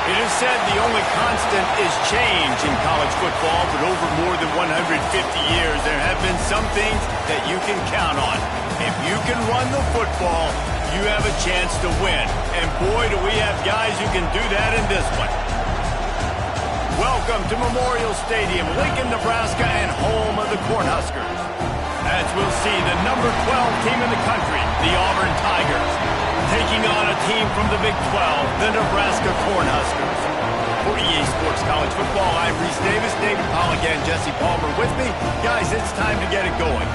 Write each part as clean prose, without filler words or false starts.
It is said the only constant is change in college football, but over more than 150 years, there have been some things that you can count on. If you can run the football, you have a chance to win. And boy, do we have guys who can do that in this one. Welcome to Memorial Stadium, Lincoln, Nebraska, and home of the Cornhuskers. As we'll see, the number 12 team in the country, the Auburn Tigers, taking on a team from the Big 12, the Nebraska Cornhuskers. For EA Sports College Football, I'm Reese Davis, David Pollock, and Jesse Palmer with me. Guys, it's time to get it going.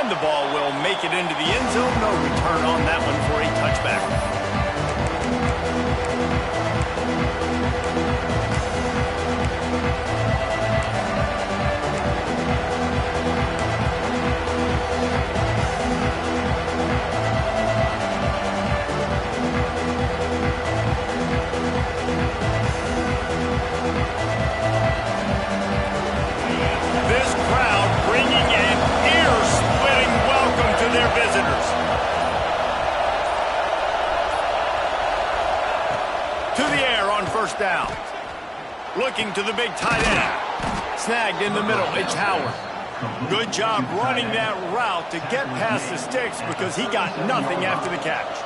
The ball will make it into the end zone. No return on that one for a touchback. This crowd bringing an ear-splitting welcome to their visitors. To the air on first down. Looking to the big tight end. Snagged in the middle. It's Howard. Good job running that route to get past the sticks because he got nothing after the catch.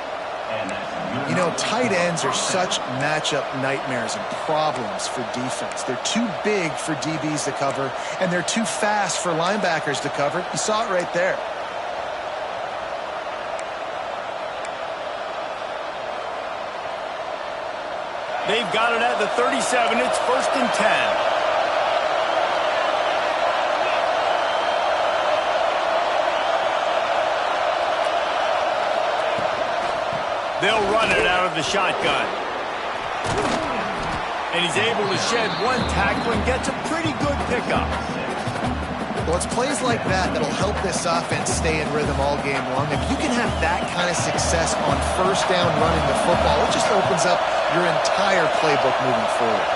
You know, tight ends are such matchup nightmares and problems for defense. They're too big for DBs to cover, and they're too fast for linebackers to cover. You saw it right there. They've got it at the 37. It's 1st and 10. They'll run it out of the shotgun. And he's able to shed one tackle and gets a pretty good pickup. Well, it's plays like that that'll help this offense stay in rhythm all game long. If you can have that kind of success on first down running the football, it just opens up your entire playbook moving forward.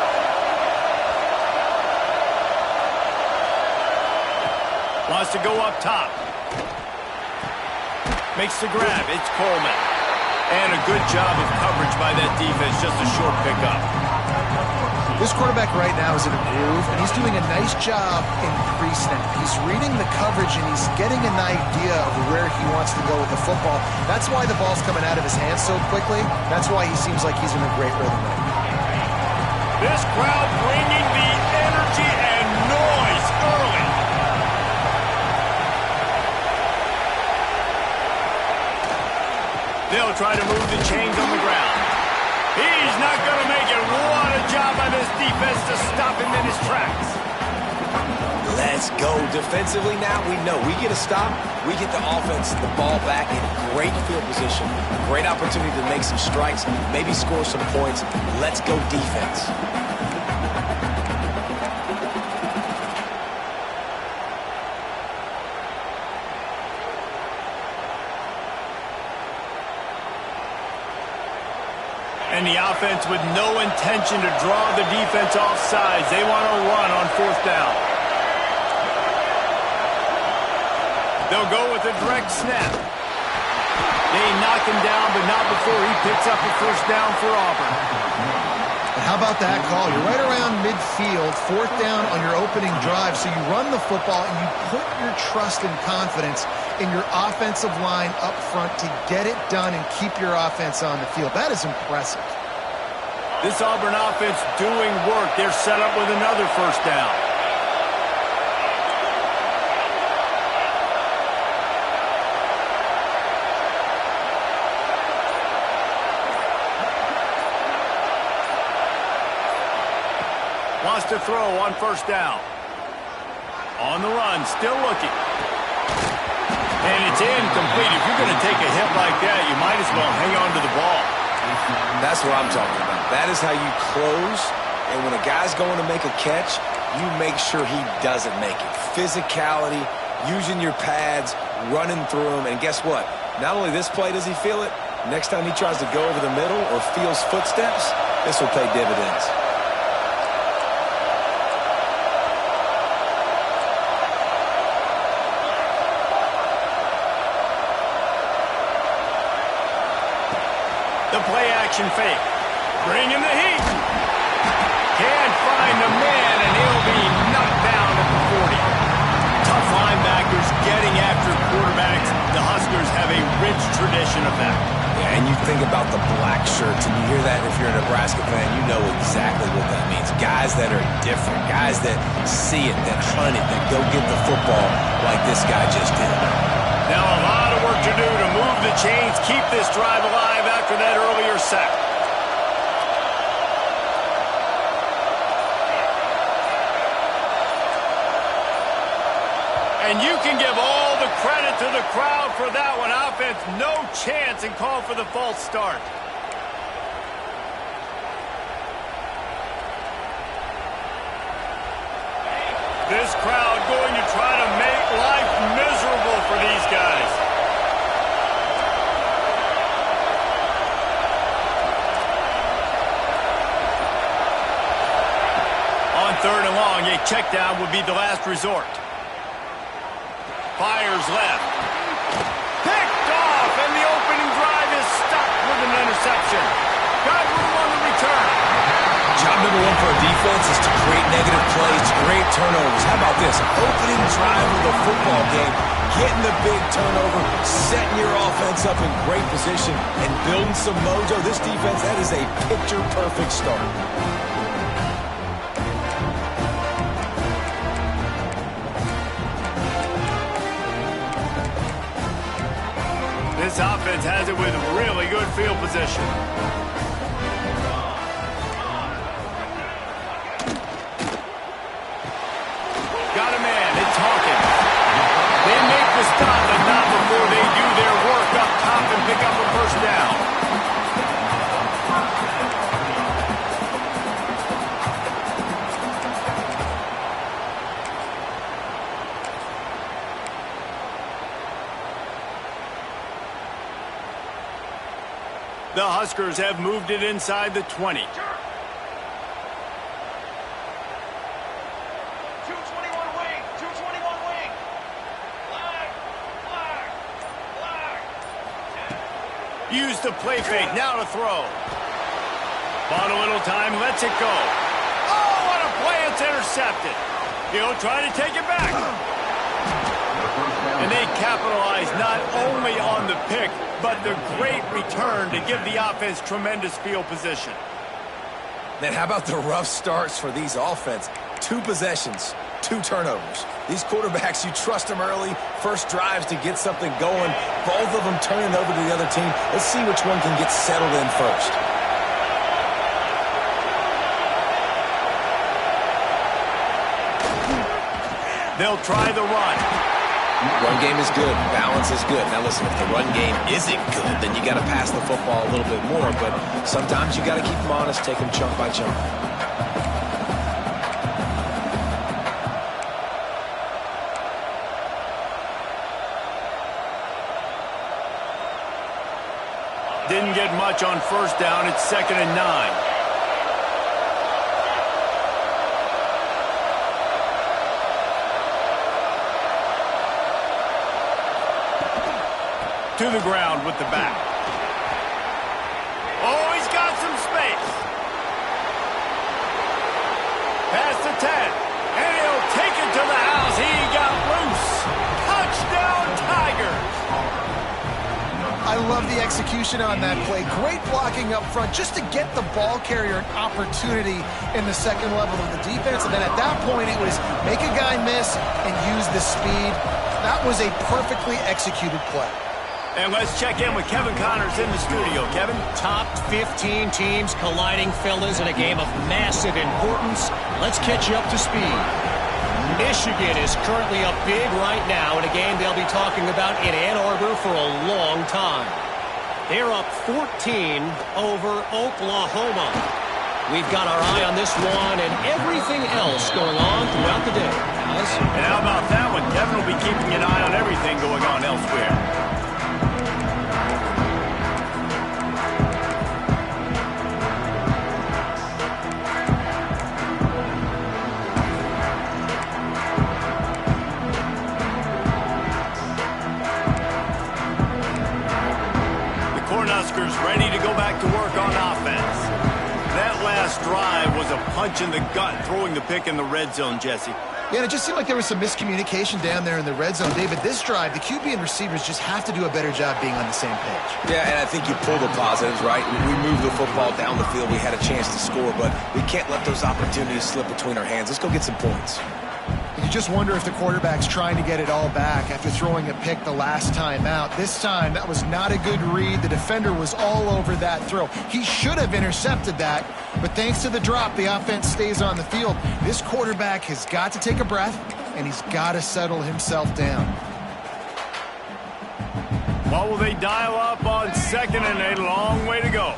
Wants to go up top. Makes the grab. It's Coleman. And a good job of coverage by that defense. Just a short pickup. This quarterback right now is in a groove, and he's doing a nice job in pre-snap. He's reading the coverage, and he's getting an idea of where he wants to go with the football. That's why the ball's coming out of his hands so quickly. That's why he seems like he's in a great rhythm right now. This crowd bringing the energy and noise early. They'll try to move the chains on the ground. He's not going to make it. What a job by this defense to stop him in his tracks. Let's go. Defensively now, we know we get a stop, we get the offense the ball back in great field position. Great opportunity to make some strikes, maybe score some points. Let's go defense. And the offense with no intention to draw the defense off sides. They want to run on 4th down. They'll go with a direct snap. They knock him down, but not before he picks up a first down for Auburn. And how about that call? You're right around midfield, 4th down on your opening drive. So you run the football and you put your trust and confidence in your offensive line up front to get it done and keep your offense on the field. That is impressive. This Auburn offense doing work. They're set up with another first down. Wants to throw on first down. On the run, still looking. And it's incomplete. If you're going to take a hit like that, you might as well hang on to the ball. That's what I'm talking about. That is how you close. And when a guy's going to make a catch, you make sure he doesn't make it. Physicality, using your pads, running through them. And guess what? Not only this play does he feel it, next time he tries to go over the middle or feels footsteps, this will pay dividends. The play-action fake. Bringing the heat. Can't find the man, and he'll be knocked down at the 40. Tough linebackers getting after quarterbacks. The Huskers have a rich tradition of that. Yeah, and you think about the black shirts, and you hear that if you're a Nebraska fan, you know exactly what that means. Guys that are different, guys that see it, that hunt it, that go get the football like this guy just did. Now a lot of work to do to move the chains, keep this drive alive after that earlier sack. And you can give all the credit to the crowd for that one. Offense, no chance, and call for the false start. This crowd going to try to make life miserable for these guys. On 3rd and long, a check down would be the last resort. Fires left. Picked off, and the opening drive is stopped with an interception. Got room on the return. Job number one for a defense is to create negative plays, to create turnovers. How about this? Opening drive of the football game, getting the big turnover, setting your offense up in great position, and building some mojo. This defense, that is a picture-perfect start. This offense has it with really good field position. Got a man. It's Hawkins. They make the stop, but not before they do their work up top and pick up a first down. The Huskers have moved it inside the 20. 221 wing, 221 wing. Flag. Use the play fake, now to throw. Bought a little time, lets it go. Oh, what a play, it's intercepted. He'll try to take it back. And they capitalize not only on the pick, but the great return to give the offense tremendous field position. Man, how about the rough starts for these offense? 2 possessions, 2 turnovers. These quarterbacks, you trust them early, first drives to get something going. Both of them turning over to the other team. Let's see which one can get settled in first. They'll try the run. Run game is good. Balance is good. Now listen, if the run game isn't good, then you got to pass the football a little bit more. But sometimes you got to keep them honest, take them chunk by chunk. Didn't get much on first down. It's 2nd and 9. To the ground with the back. Oh, he's got some space. Past the 10. And he'll take it to the house. He got loose. Touchdown, Tigers. I love the execution on that play. Great blocking up front just to get the ball carrier an opportunity in the second level of the defense. And then at that point, it was make a guy miss and use the speed. That was a perfectly executed play. And let's check in with Kevin Connors in the studio. Kevin? Top 15 teams colliding, fellas, in a game of massive importance. Let's catch you up to speed. Michigan is currently up big right now in a game they'll be talking about in Ann Arbor for a long time. They're up 14 over Oklahoma. We've got our eye on this one and everything else going on throughout the day. Alice? And how about that one? Devin will be keeping an eye on everything going on elsewhere. Cornhuskers ready to go back to work on offense. That last drive was a punch in the gut, throwing the pick in the red zone, Jesse. Yeah, and it just seemed like there was some miscommunication down there in the red zone. David, this drive, the QB and receivers just have to do a better job being on the same page. Yeah, and I think you pull the positives, right? We moved the football down the field. We had a chance to score, but we can't let those opportunities slip between our hands. Let's go get some points. You just wonder if the quarterback's trying to get it all back after throwing a pick the last time out. This time, that was not a good read. The defender was all over that throw. He should have intercepted that, but thanks to the drop, the offense stays on the field. This quarterback has got to take a breath, and he's got to settle himself down. What will they dial up on second and a long way to go?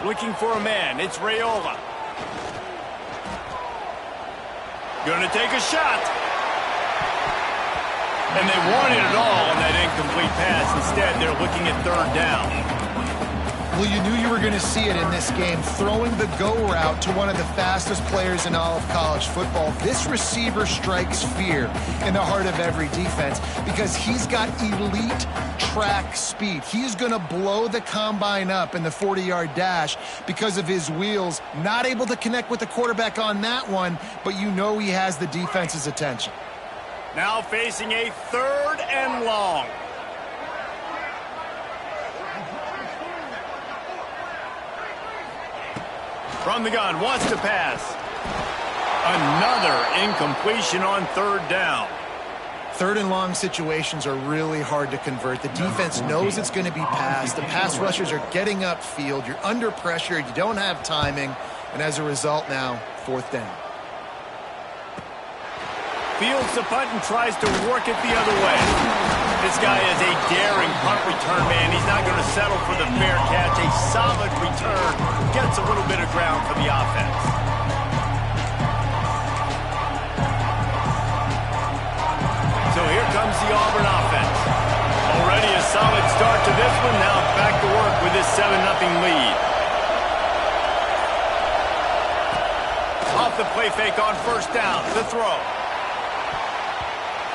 Looking for a man. It's Raiola. Gonna take a shot. And they wanted it all on that incomplete pass. Instead, they're looking at third down. Well, you knew you were going to see it in this game, throwing the go route to one of the fastest players in all of college football. This receiver strikes fear in the heart of every defense because he's got elite track speed. He's going to blow the combine up in the 40-yard dash because of his wheels. Not able to connect with the quarterback on that one, but you know he has the defense's attention. Now facing a third and long. From the gun, wants to pass. Another incompletion on third down. Third and long situations are really hard to convert. The defense knows it's going to be passed. The pass rushers are getting upfield. You're under pressure. You don't have timing. And as a result now, fourth down. Fields the punt and tries to work it the other way. This guy is a daring punt return man. He's not going to settle for the fair catch. A solid return. Gets a little bit of ground for the offense. So here comes the Auburn offense. Already a solid start to this one. Now back to work with this 7-0 lead. Off the play fake on first down. The throw.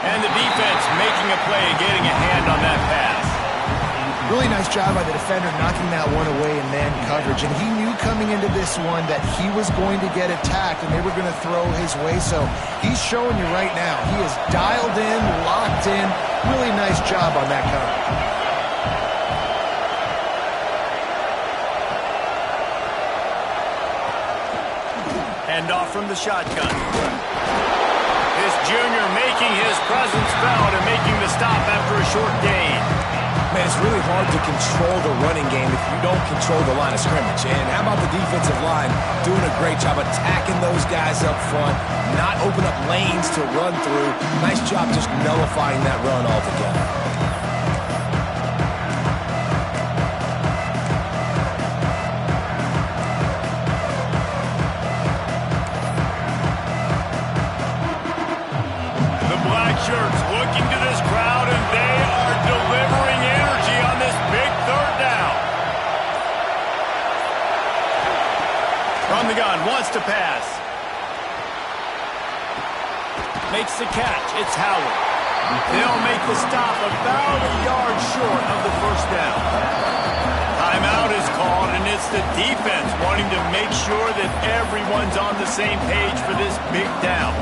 And the defense making a play, getting a hand on that pass. Really nice job by the defender knocking that one away in man coverage. And he knew coming into this one that he was going to get attacked and they were going to throw his way. So he's showing you right now. He is dialed in, locked in. Really nice job on that coverage. Hand off from the shotgun. This junior making his presence felt and making the stop after a short gain. Man, it's really hard to control the running game if you don't control the line of scrimmage. And how about the defensive line doing a great job attacking those guys up front, not open up lanes to run through. Nice job just nullifying that run altogether. Shirts looking to this crowd, and they are delivering energy on this big third down. From the gun, wants to pass. Makes the catch. It's Howard. They'll make the stop about a yard short of the first down. Timeout is called, and it's the defense wanting to make sure that everyone's on the same page for this big down.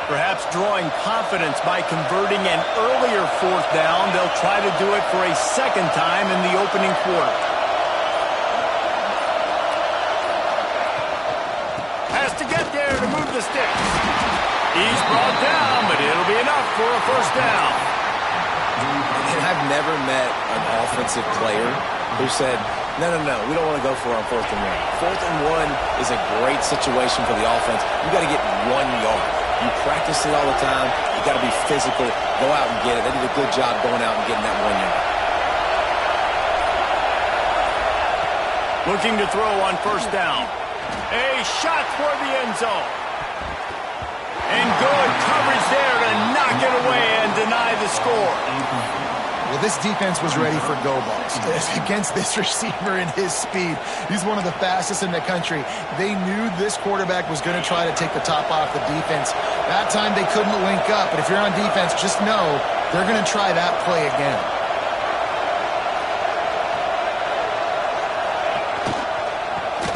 Perhaps drawing confidence by converting an earlier fourth down. They'll try to do it for a second time in the opening quarter. the sticks. He's brought down, but it'll be enough for a first down. And I've never met an offensive player who said, no, we don't want to go for it on 4th and 1. 4th and 1 is a great situation for the offense. You got to get 1 yard. You practice it all the time. You got to be physical. Go out and get it. They did a good job going out and getting that 1 yard. Looking to throw on first down. A shot toward the end zone. And good coverage there to knock it away and deny the score. Well, this defense was ready for go balls against this receiver and his speed. He's one of the fastest in the country. They knew this quarterback was going to try to take the top off the defense. That time they couldn't link up, but if you're on defense, just know they're going to try that play again.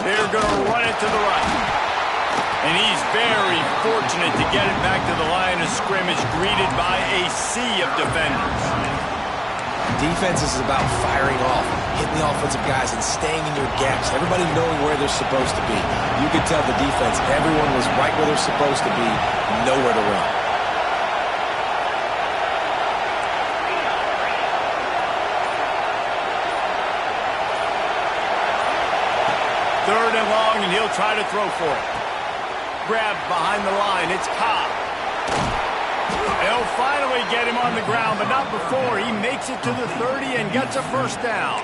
They're going to run it to the right. And he's very fortunate to get it back to the line of scrimmage, greeted by a sea of defenders. Defense is about firing off, hitting the offensive guys, and staying in your gaps. Everybody knowing where they're supposed to be. You could tell the defense, everyone was right where they're supposed to be, nowhere to run. Third and long, and he'll try to throw for it. Grabbed behind the line. It's Cobb. They'll finally get him on the ground, but not before he makes it to the 30 and gets a first down.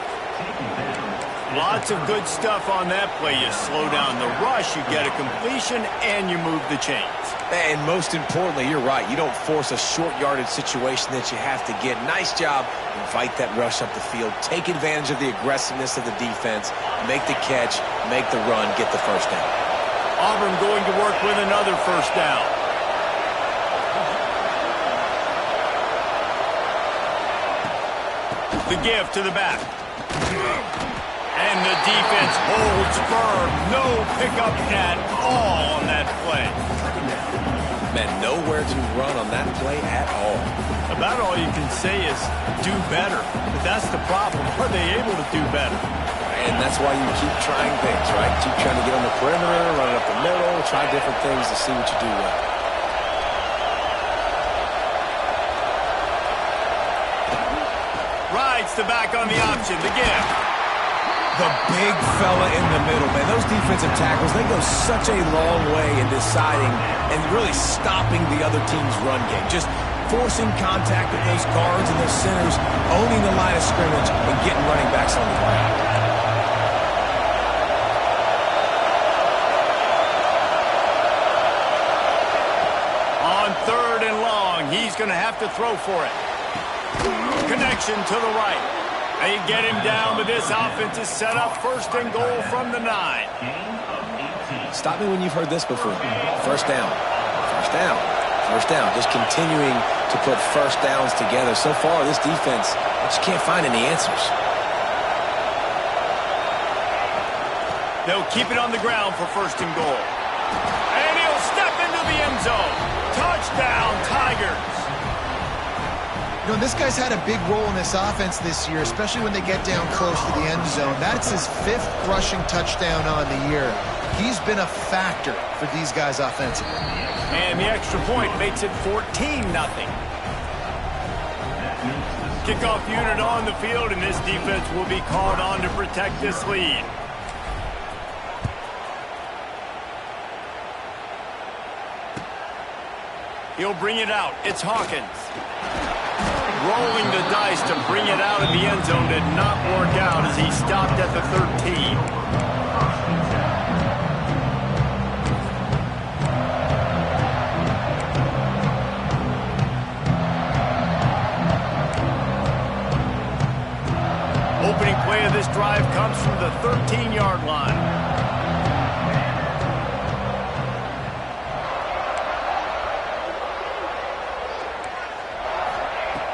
Lots of good stuff on that play. You slow down the rush, you get a completion, and you move the chains. And most importantly, you're right. You don't force a short yardage situation that you have to get. Nice job. Invite that rush up the field. Take advantage of the aggressiveness of the defense. Make the catch. Make the run. Get the first down. Auburn going to work with another first down. The give to the back. And the defense holds firm. No pickup at all on that play. Man, nowhere to run on that play at all. About all you can say is do better. But that's the problem. Are they able to do better? And that's why you keep trying things, right? Keep trying to get on the perimeter, run it up the middle, try different things to see what you do well. Rides the back on the option. The give. The big fella in the middle, man. Those defensive tackles, they go such a long way in deciding and really stopping the other team's run game. Just forcing contact with those guards and those centers, owning the line of scrimmage, and getting running backs on the ground. On third and long, he's going to have to throw for it. Connection to the right. They get him down, but this offense is set up first and goal from the 9. Stop me when you've heard this before. First down. First down. First down. Just continuing to put first downs together. So far, this defense just can't find any answers. They'll keep it on the ground for first and goal. And he'll step into the end zone. Touchdown, Tigers. You know, this guy's had a big role in this offense this year, especially when they get down close to the end zone. That's his 5th rushing touchdown on the year. He's been a factor for these guys offensively. And the extra point makes it 14-0. Kickoff unit on the field, and this defense will be called on to protect this lead. He'll bring it out. It's Hawkins. Rolling the dice to bring it out of the end zone did not work out as he stopped at the 13. Opening play of this drive comes from the 13-yard line.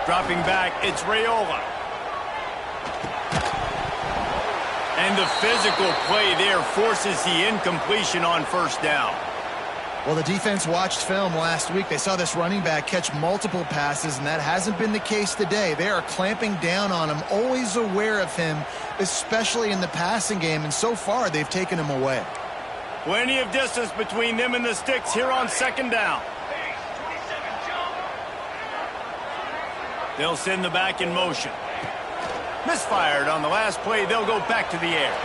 Dropping back, it's Raiola. And the physical play there forces the incompletion on first down. Well, the defense watched film last week. They saw this running back catch multiple passes, and that hasn't been the case today. They are clamping down on him, always aware of him, especially in the passing game, and so far they've taken him away. Plenty of distance between them and the sticks here on second down. They'll send the back in motion. Misfired on the last play. They'll go back to the air.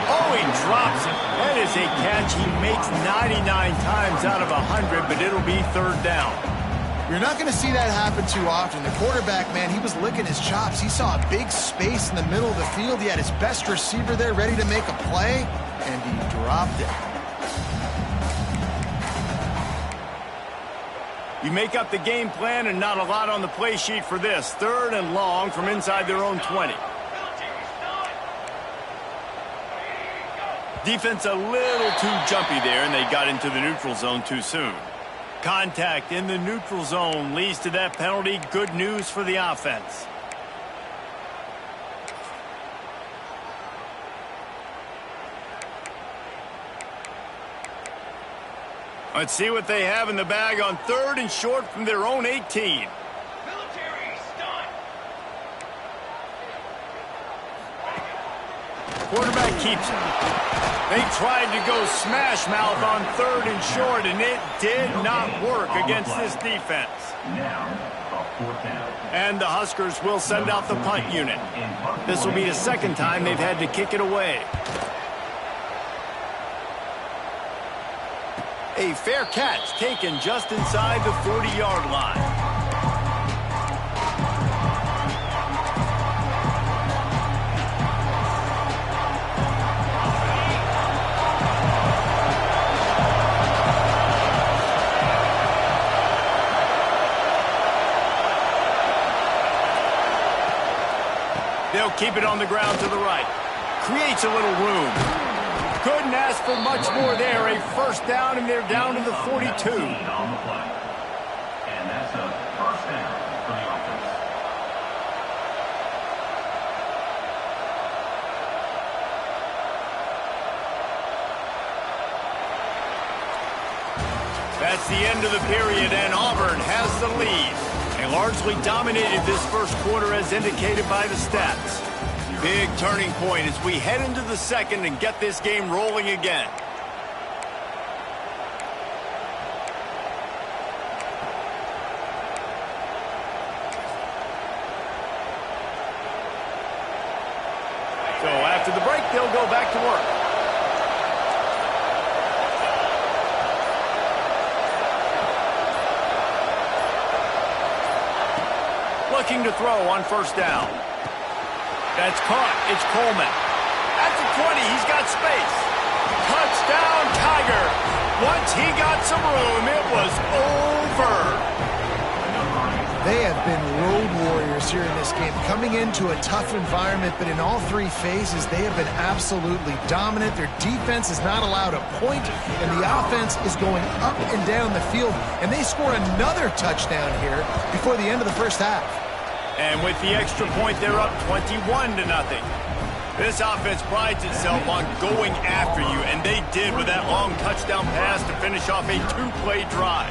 Oh, he drops it. That is a catch he makes 99 times out of 100, but it'll be third down. You're not going to see that happen too often. The quarterback, man, he was licking his chops. He saw a big space in the middle of the field. He had his best receiver there ready to make a play, and he dropped it. You make up the game plan and not a lot on the play sheet for this. Third and long from inside their own 20. Defense a little too jumpy there, and they got into the neutral zone too soon. Contact in the neutral zone leads to that penalty. Good news for the offense. Let's see what they have in the bag on third and short from their own 18. Quarterback keeps it. They tried to go smash mouth on third and short, and it did not work against this defense. And the Huskers will send out the punt unit. This will be the second time they've had to kick it away. A fair catch taken just inside the 40-yard line. They'll keep it on the ground to the right. Creates a little room. Couldn't ask for much more there. A first down, and they're down to the 42. And that's a first down for the offense. That's the end of the period, and Auburn has the lead. They largely dominated this first quarter as indicated by the stats. Big turning point as we head into the second and get this game rolling again. So after the break, they'll go back to work. Looking to throw on first down. That's caught. It's Coleman. At the 20, he's got space. Touchdown, Tigers. Once he got some room, it was over. They have been road warriors here in this game, coming into a tough environment, but in all three phases, they have been absolutely dominant. Their defense is not allowed a point, and the offense is going up and down the field, and they score another touchdown here before the end of the first half. And with the extra point, they're up 21-0. This offense prides itself on going after you, and they did with that long touchdown pass to finish off a two-play drive.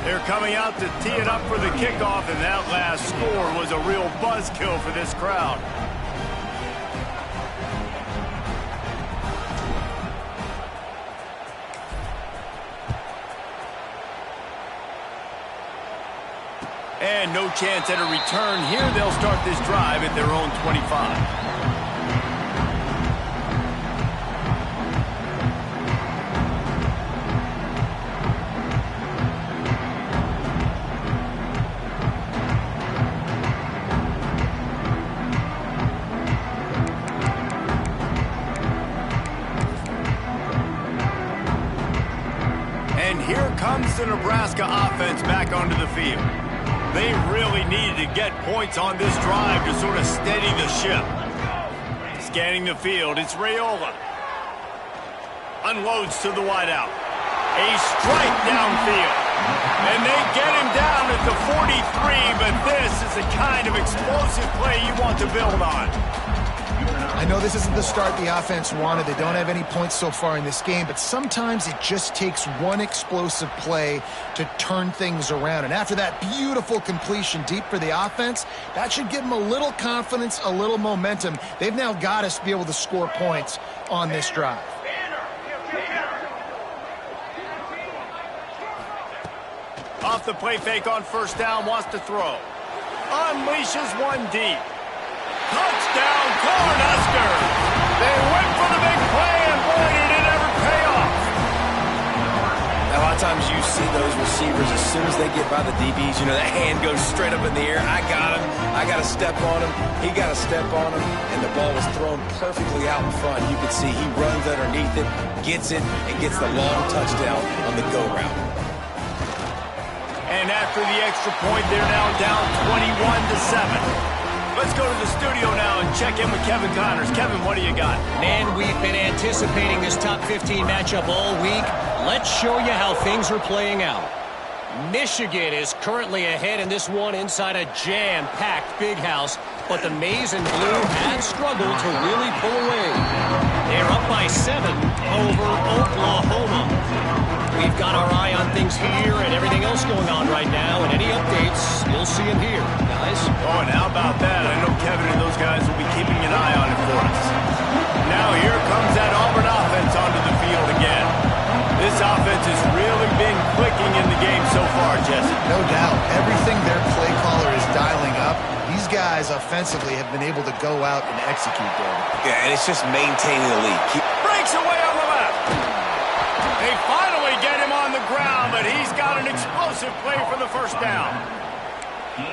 They're coming out to tee it up for the kickoff, and that last score was a real buzzkill for this crowd. And no chance at a return here. They'll start this drive at their own 25. And here comes the Nebraska offense back onto the field. They really needed to get points on this drive to sort of steady the ship. Scanning the field, it's Raiola. Unloads to the wideout. A strike downfield. And they get him down at the 43, but this is the kind of explosive play you want to build on. I know this isn't the start the offense wanted. They don't have any points so far in this game, but sometimes it just takes one explosive play to turn things around. And after that beautiful completion deep for the offense, that should give them a little confidence, a little momentum. They've now got us to be able to score points on this drive. Off the play fake on first down, wants to throw. Unleashes one deep. Touchdown, Cornhuskers! They went for the big play, and boy, did it ever pay off. Now, a lot of times you see those receivers, as soon as they get by the DBs, you know, that hand goes straight up in the air. I got him. I got to step on him. He got to step on him. And the ball was thrown perfectly out in front. You can see he runs underneath it, gets it, and gets the long touchdown on the go route. And after the extra point, they're now down 21-7. Let's go to the studio now and check in with Kevin Connors. Kevin, what do you got? Man, we've been anticipating this top 15 matchup all week. Let's show you how things are playing out. Michigan is currently ahead in this one inside a jam-packed big house, but the Maize and Blue have struggled to really pull away. They're up by 7 over Oklahoma. We've got our eye on things here and everything else going on right now, and any updates, you'll see them here, guys. Oh, and how about that? I know Kevin and those guys will be keeping an eye on it for us. Now here comes that Auburn offense onto the field again. This offense has really been clicking in the game so far, Jesse. No doubt. Everything their play caller is dialing up, these guys offensively have been able to go out and execute there. Yeah, and it's just maintaining the lead. Breaks away on the left. They finally get him on the ground, but he's got an explosive play for the first down.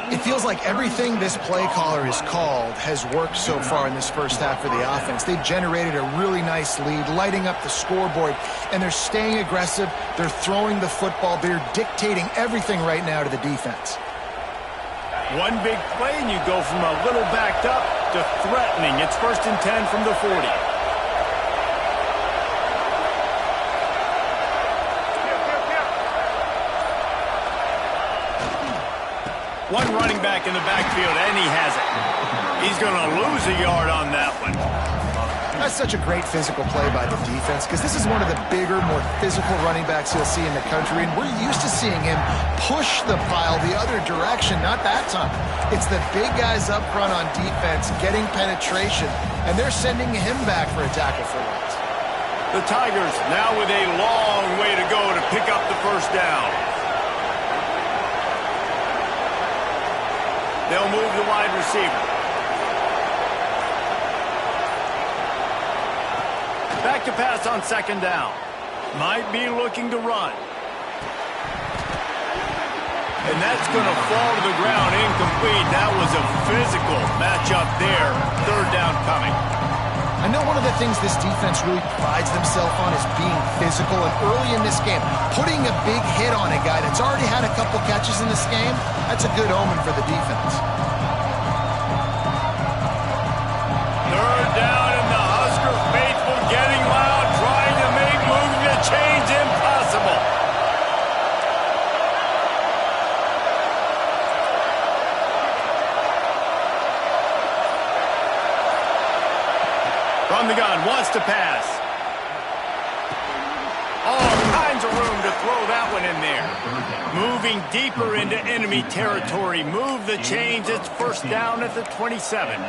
It feels like everything this play caller has called has worked so far in this first half for the offense. They've generated a really nice lead, lighting up the scoreboard, and they're staying aggressive. They're throwing the football. They're dictating everything right now to the defense. One big play, and you go from a little backed up to threatening. It's 1st and 10 from the 40. One running back in the backfield, and he has it. He's going to lose a yard on that one. That's such a great physical play by the defense, because this is one of the bigger, more physical running backs you'll see in the country, and we're used to seeing him push the pile the other direction. Not that time. It's the big guys up front on defense getting penetration, and they're sending him back for a tackle for once. The Tigers now with a long way to go to pick up the first down. They'll move the wide receiver. Back to pass on 2nd down. Might be looking to run. And that's going to fall to the ground incomplete. That was a physical matchup there. 3rd down coming. I know one of the things this defense really prides themselves on is being physical, and early in this game, putting a big hit on a guy that's already had a couple catches in this game, that's a good omen for the defense. 3rd down, and the Husker faithful getting loud, trying to make moving the chains impossible. From the gun, wants to pass. All kinds of room to throw that one in there. Moving deeper into enemy territory. Move the chains. It's 1st down at the 27.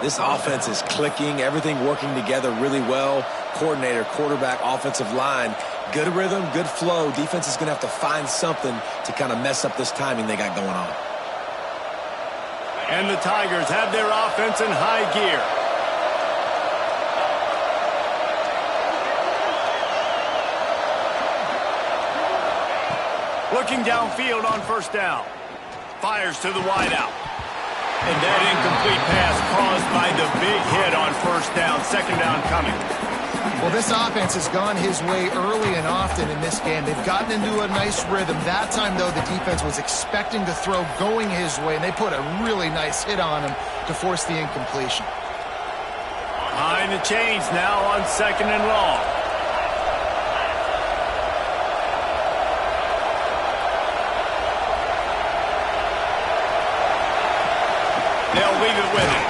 This offense is clicking, everything working together really well. Coordinator, quarterback, offensive line, good rhythm, good flow. Defense is going to have to find something to kind of mess up this timing they got going on. And the Tigers have their offense in high gear. Looking downfield on 1st down. Fires to the wideout. And that incomplete pass caused by the big hit on 1st down. 2nd down coming. Well, this offense has gone his way early and often in this game. They've gotten into a nice rhythm. That time, though, the defense was expecting to throw going his way, and they put a really nice hit on him to force the incompletion. Behind the chains now on 2nd and long. They'll leave it with him.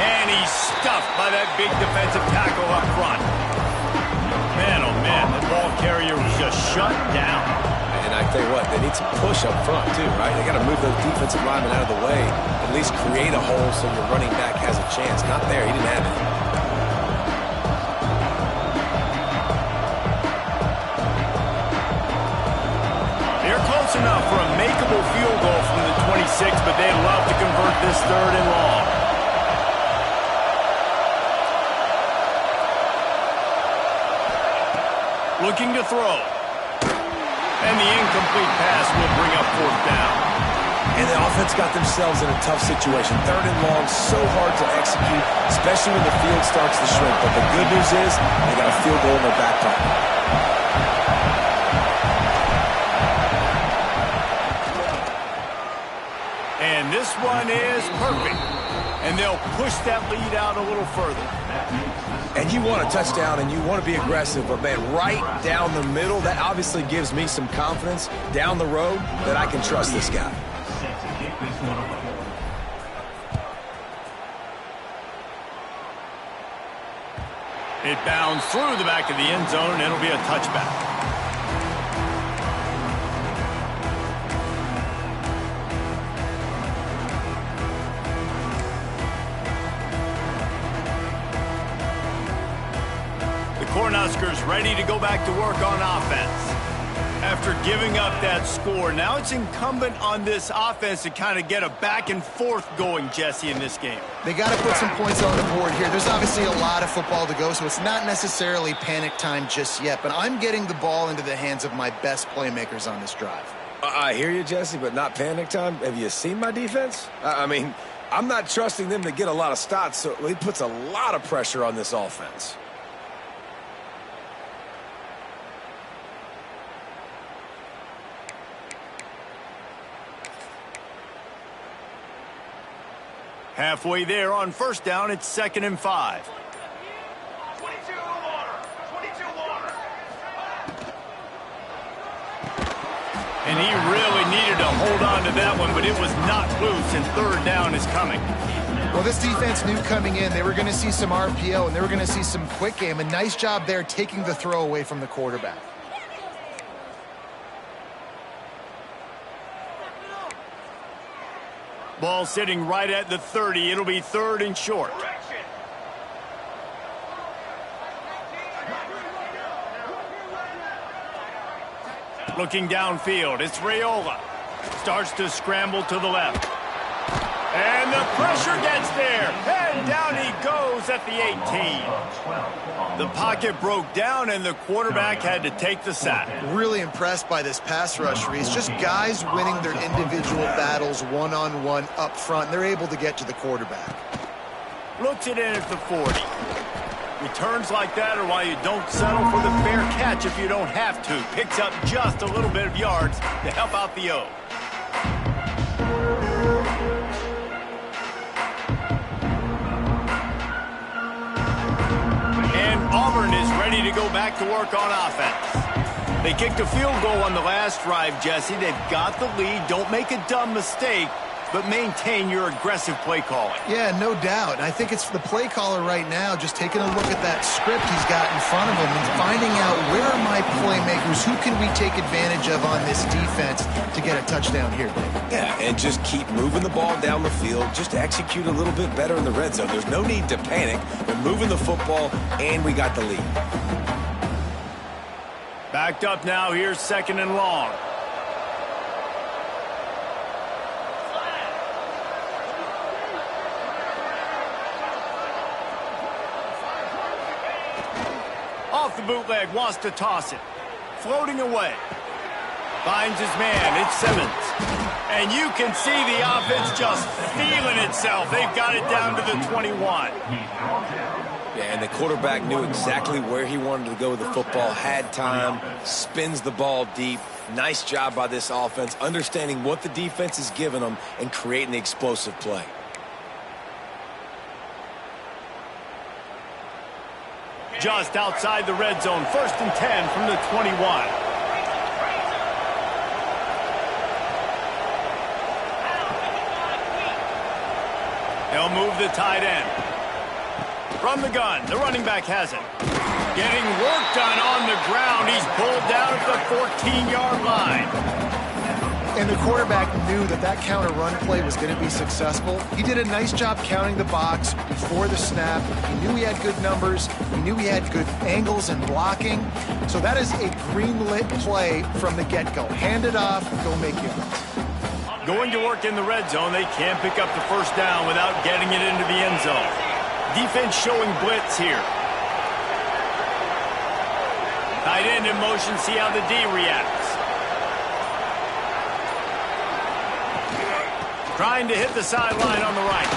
And he's stuffed by that big defensive tackle up front. Man, oh man, the ball carrier was just shut down. And I tell you what, they need some push up front too, right? They got to move those defensive linemen out of the way, at least create a hole so your running back has a chance. Not there, he didn't have it. They're close enough for a makeable field goal from the 26, but they'd love to convert this 3rd and long. Looking to throw. And the incomplete pass will bring up 4th down. And the offense got themselves in a tough situation. 3rd and long, so hard to execute, especially when the field starts to shrink. But the good news is they got a field goal in their back pocket. And this one is perfect. And they'll push that lead out a little further. And you want a touchdown and you want to be aggressive, but man, right down the middle, that obviously gives me some confidence down the road that I can trust this guy. It bounds through the back of the end zone, and it'll be a touchback. Cornhuskers ready to go back to work on offense. After giving up that score, now it's incumbent on this offense to kind of get a back and forth going, Jesse, in this game. They got to put some points on the board here. There's obviously a lot of football to go, so it's not necessarily panic time just yet, but I'm getting the ball into the hands of my best playmakers on this drive. I hear you, Jesse, but not panic time. Have you seen my defense? I mean, I'm not trusting them to get a lot of stops, so he puts a lot of pressure on this offense. Halfway there on 1st down, it's 2nd and 5. 22 water. 22 water. And he really needed to hold on to that one, but it was not loose, and 3rd down is coming. Well, this defense knew coming in they were going to see some RPO and they were going to see some quick game. A nice job there taking the throw away from the quarterback. Ball sitting right at the 30. It'll be 3rd and short. Looking downfield, it's Raiola. Starts to scramble to the left. And the pressure gets there. And down he goes at the 18. The pocket broke down, and the quarterback had to take the sack. Really impressed by this pass rush, Reese. Just guys winning their individual battles one-on-one up front. They're able to get to the quarterback. Looks it in at the 40. Returns like that are why you don't settle for the fair catch if you don't have to. Picks up just a little bit of yards to help out the O. Auburn is ready to go back to work on offense. They kicked a field goal on the last drive, Jesse. They've got the lead. Don't make a dumb mistake, but maintain your aggressive play calling. Yeah, no doubt. I think it's the play caller right now just taking a look at that script he's got in front of him and finding out where are my playmakers, who can we take advantage of on this defense to get a touchdown here. Yeah, and just keep moving the ball down the field. Just execute a little bit better in the red zone. There's no need to panic. We're moving the football, and we got the lead. Backed up now. Here's 2nd and long. Off the bootleg, wants to toss it. Floating away. Finds his man. It's Simmons. And you can see the offense just feeling itself. They've got it down to the 21. Yeah, and the quarterback knew exactly where he wanted to go with the football, had time, spins the ball deep. Nice job by this offense, understanding what the defense is giving them and creating the explosive play. Just outside the red zone, 1st and 10 from the 21. They'll move the tight end. From the gun, the running back has it. Getting work done on the ground. He's pulled down at the 14-yard line. And the quarterback knew that that counter run play was going to be successful. He did a nice job counting the box before the snap. He knew he had good numbers. He knew he had good angles and blocking. So that is a green-lit play from the get-go. Hand it off, go make yards. Going to work in the red zone, they can't pick up the first down without getting it into the end zone. Defense showing blitz here. Tight end in motion, see how the D reacts. Trying to hit the sideline on the right.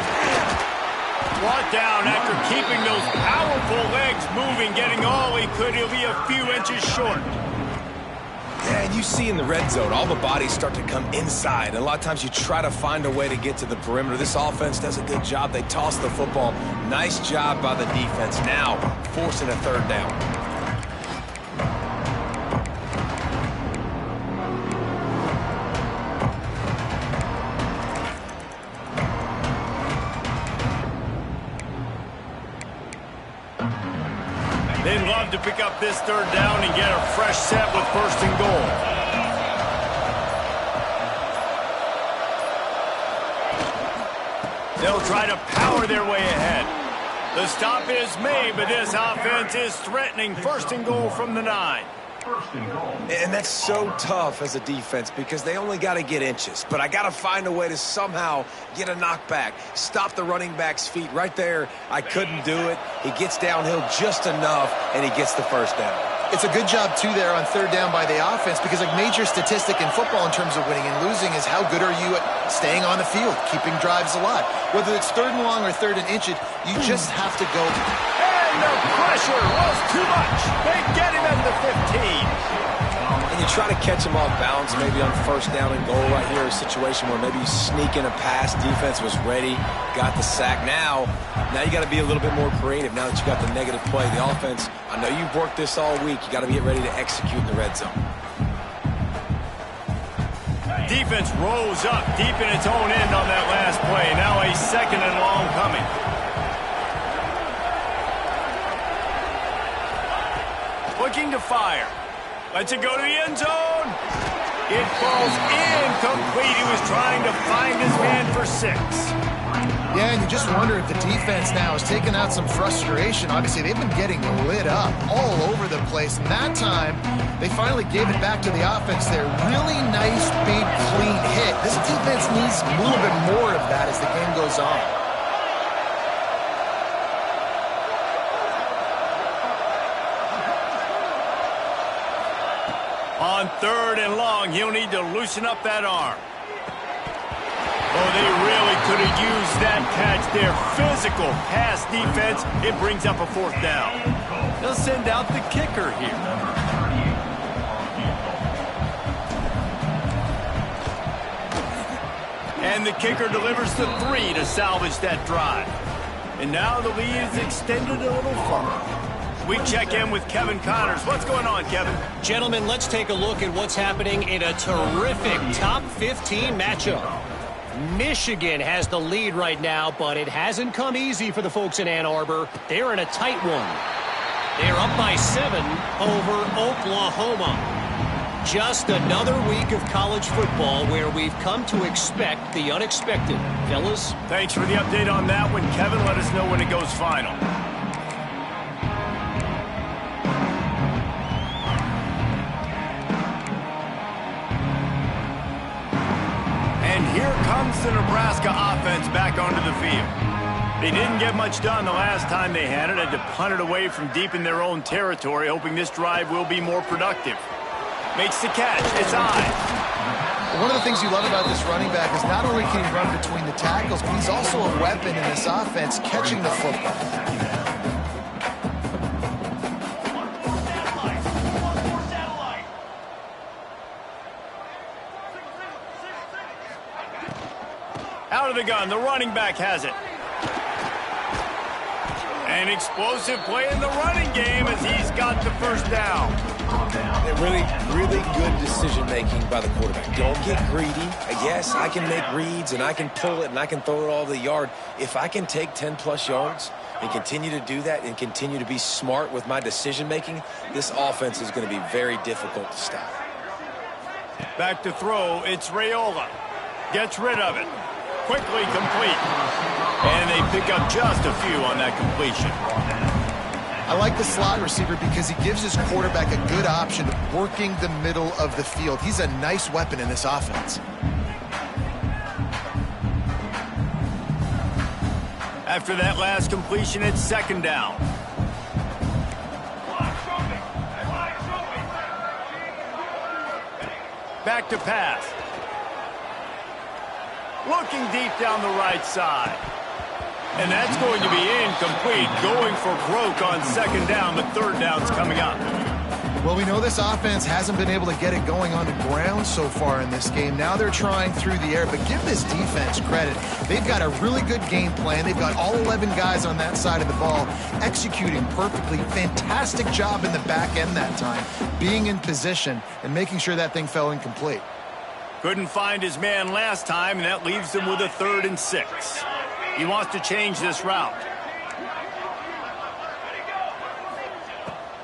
Brought down after keeping those powerful legs moving, getting all he could. He'll be a few inches short. Yeah, and you see in the red zone, all the bodies start to come inside. And a lot of times you try to find a way to get to the perimeter. This offense does a good job. They toss the football. Nice job by the defense. Now, forcing a third down. They'd love to pick up this third down and get a fresh set with first and goal. They'll try to power their way ahead. The stop is made, but this offense is threatening first and goal from the 9. And that's so tough as a defense because they only got to get inches. But I got to find a way to somehow get a knockback, stop the running back's feet right there. I couldn't do it. He gets downhill just enough, and he gets the first down. It's a good job, too, there on third down by the offense because a major statistic in football in terms of winning and losing is how good are you at staying on the field, keeping drives alive. Whether it's third and long or third and inches, you just have to go. And the pressure was too much. They get him at the 15. And you try to catch him off balance, maybe on first down and goal right here, a situation where maybe you sneak in a pass, defense was ready, got the sack. Now you got to be a little bit more creative now that you got the negative play. The offense, I know you've worked this all week. You got to get ready to execute in the red zone. Defense rose up deep in its own end on that last play. Now a second and long coming. Looking to fire. Lets it go to the end zone. It falls incomplete. He was trying to find his man for 6. Yeah, and you just wonder if the defense now has taken out some frustration. Obviously, they've been getting lit up all over the place. And that time, they finally gave it back to the offense there. Really nice, big, clean hit. This defense needs a little bit more of that as the game goes on. On third and long, he'll need to loosen up that arm. Oh, they really could have used that catch there. Physical pass defense. It brings up a fourth down. They'll send out the kicker here. And the kicker delivers the 3 to salvage that drive. And now the lead is extended a little further. We check in with Kevin Connors. What's going on, Kevin? Gentlemen, let's take a look at what's happening in a terrific top 15 matchup. Michigan has the lead right now, but it hasn't come easy for the folks in Ann Arbor. They're in a tight one. They're up by 7 over Oklahoma. Just another week of college football where we've come to expect the unexpected. Fellas? Thanks for the update on that one, Kevin. Let us know when it goes final. Here comes the Nebraska offense back onto the field. They didn't get much done the last time they had it. Had to punt it away from deep in their own territory, hoping this drive will be more productive. Makes the catch. It's on. One of the things you love about this running back is not only can he run between the tackles, but he's also a weapon in this offense catching the football. Out of the gun, the running back has it. And An explosive play in the running game as he's got the first down. Really good decision-making by the quarterback. Don't get greedy. Yes, I can make reads, and I can pull it, and I can throw it all the yard. If I can take 10-plus yards and continue to do that and continue to be smart with my decision-making, this offense is going to be very difficult to stop. Back to throw, it's Raiola. Gets rid of it. Quickly complete. And they pick up just a few on that completion. I like the slot receiver because he gives his quarterback a good option working the middle of the field. He's a nice weapon in this offense. After that last completion, it's second down. Back to pass. Looking deep down the right side. And that's going to be incomplete. Going for broke on second down, but third down's coming up. Well, we know this offense hasn't been able to get it going on the ground so far in this game. Now they're trying through the air, but give this defense credit. They've got a really good game plan. They've got all 11 guys on that side of the ball executing perfectly. Fantastic job in the back end that time, being in position and making sure that thing fell incomplete. Couldn't find his man last time, and that leaves them with a 3rd and 6. He wants to change this route.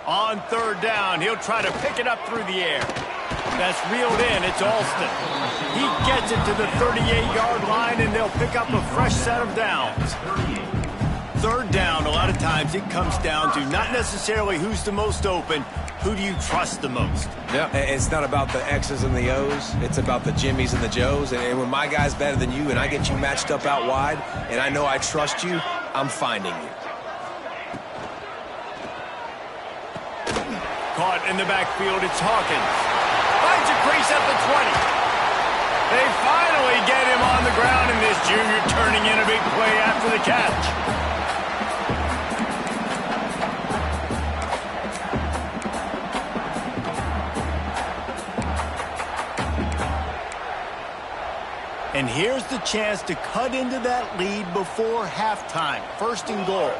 On third down, he'll try to pick it up through the air. That's reeled in. It's Alston. He gets it to the 38-yard line, and they'll pick up a fresh set of downs. Third down, a lot of times it comes down to not necessarily who's the most open, who do you trust the most? Yeah, it's not about the X's and the O's. It's about the Jimmies and the Joes. And when my guy's better than you and I get you matched up out wide and I know I trust you, I'm finding you. Caught in the backfield, it's Hawkins. Finds a crease at the 20. They finally get him on the ground, and this junior turning in a big play after the catch. And here's the chance to cut into that lead before halftime. 1st and goal.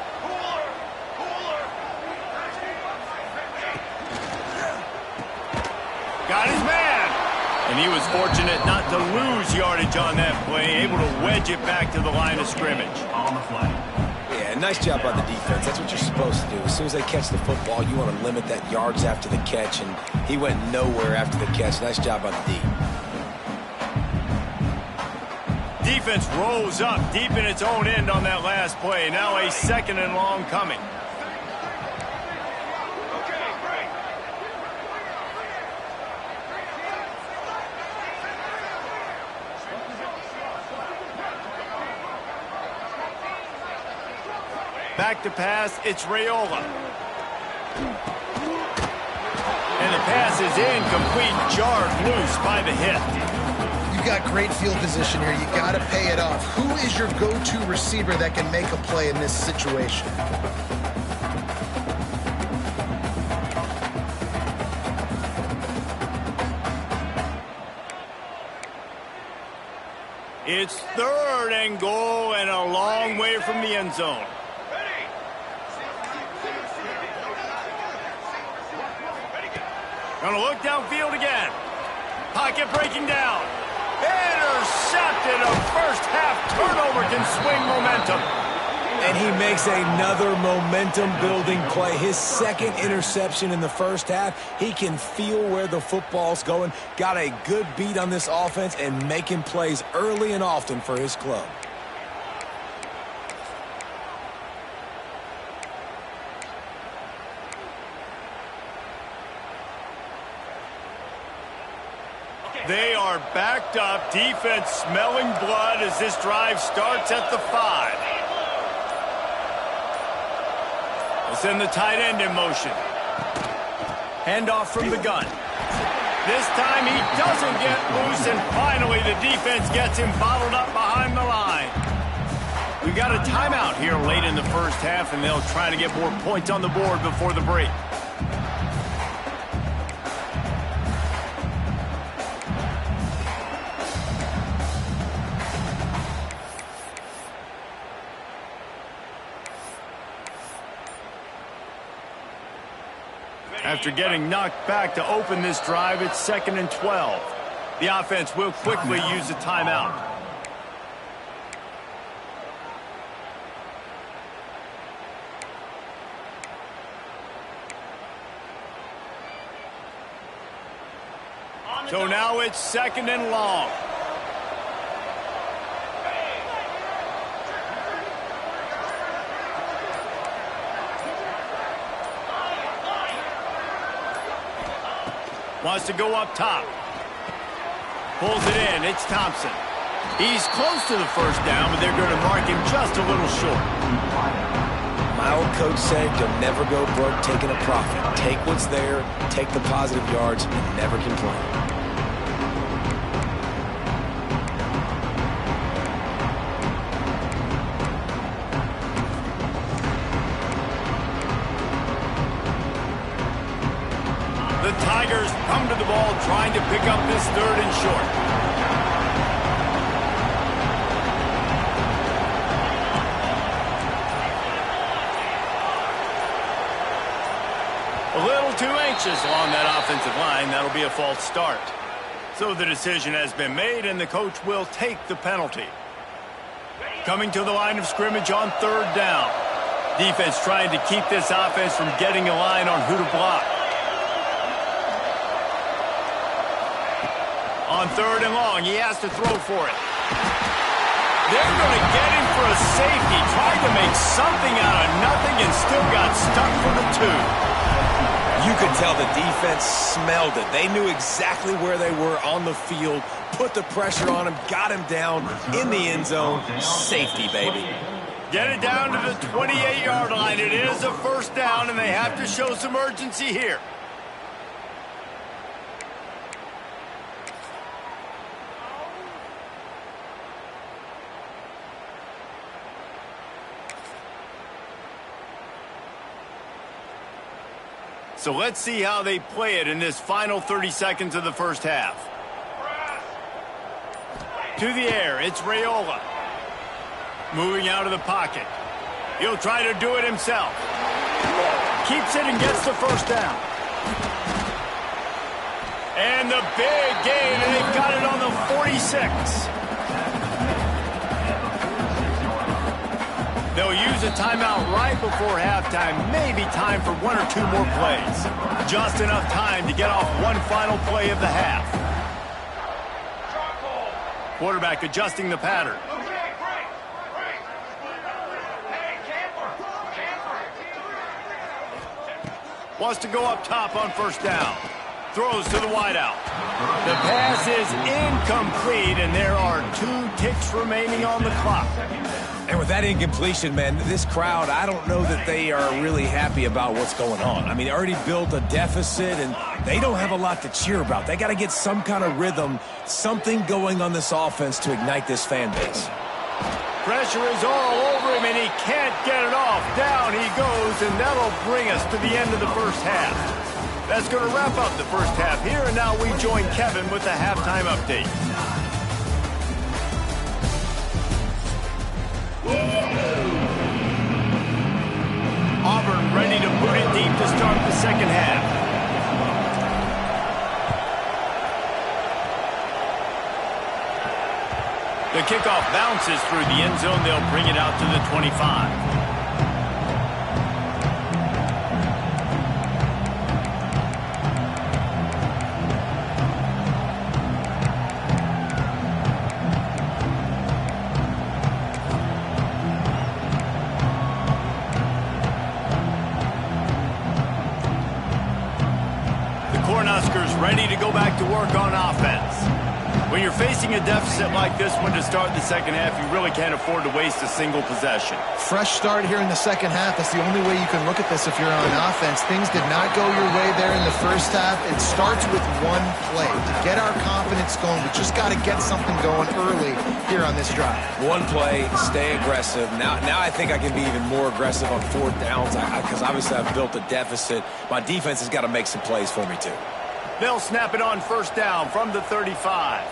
Got his man. And he was fortunate not to lose yardage on that play, able to wedge it back to the line of scrimmage. On the flag. Yeah, nice job by the defense. That's what you're supposed to do. As soon as they catch the football, you want to limit that yards after the catch, and he went nowhere after the catch. Nice job by the D. Defense rolls up deep in its own end on that last play. Now a 2nd and long coming. Back to pass, it's Raiola. And the pass is incomplete, jarred loose by the hit. You've got great field position here. You got to pay it off. Who is your go-to receiver that can make a play in this situation? It's 3rd and goal and a long way from the end zone. Gonna look downfield again. Pocket breaking down. Intercepted. A first half turnover can swing momentum. And he makes another momentum-building play. His 2nd interception in the first half. He can feel where the football's going. Got a good beat on this offense and making plays early and often for his club. They are backed up. Defense smelling blood as this drive starts at the 5. They'll send the tight end in motion. Handoff from the gun. This time he doesn't get loose, and finally the defense gets him bottled up behind the line. We've got a timeout here late in the first half, and they'll try to get more points on the board before the break. After getting knocked back to open this drive, it's 2nd and 12. The offense will quickly use a timeout. So now it's 2nd and long. Wants to go up top. Pulls it in. It's Thompson. He's close to the first down, but they're going to mark him just a little short. My old coach said you'll never go broke taking a profit. Take what's there, take the positive yards, and never complain. The Tigers come to the ball trying to pick up this 3rd and short. A little too anxious along that offensive line. That'll be a false start. So the decision has been made, and the coach will take the penalty. Coming to the line of scrimmage on 3rd down. Defense trying to keep this offense from getting a line on who to block. On 3rd and long, he has to throw for it. They're going to get him for a safety. Tried to make something out of nothing and still got stuck for the 2. You could tell the defense smelled it. They knew exactly where they were on the field, put the pressure on him, got him down in the end zone. Safety, baby. Get it down to the 28-yard line. It is a 1st down, and they have to show some urgency here. So let's see how they play it in this final 30 seconds of the first half. To the air, it's Raiola. Moving out of the pocket. He'll try to do it himself. Keeps it and gets the 1st down. And the big gain, and they've got it on the 46. They'll use a timeout right before halftime. Maybe time for 1 or 2 more plays. Just enough time to get off one final play of the half. Quarterback adjusting the pattern. Wants to go up top on 1st down. Throws to the wideout. The pass is incomplete, and there are 2 ticks remaining on the clock. And with that incompletion, man, this crowd, I don't know that they are really happy about what's going on. I mean, they already built a deficit, and they don't have a lot to cheer about. They got to get some kind of rhythm, something going on this offense to ignite this fan base. Pressure is all over him, and he can't get it off. Down he goes, and that'll bring us to the end of the first half. That's going to wrap up the first half here, and now we join Kevin with the halftime update. Auburn ready to boot it deep to start the second half. The kickoff bounces through the end zone. They'll bring it out to the 25. Cornhuskers ready to go back to work on offense. When you're facing a deficit like this one to start the second half, you really can't afford to waste a single possession. Fresh start here in the second half. That's the only way you can look at this if you're on offense. Things did not go your way there in the first half. It starts with one play. To get our confidence going, we just got to get something going early here on this drive. One play, stay aggressive. Now I think I can be even more aggressive on 4th downs because obviously I've built a deficit. My defense has got to make some plays for me too. They'll snap it on 1st down from the 35.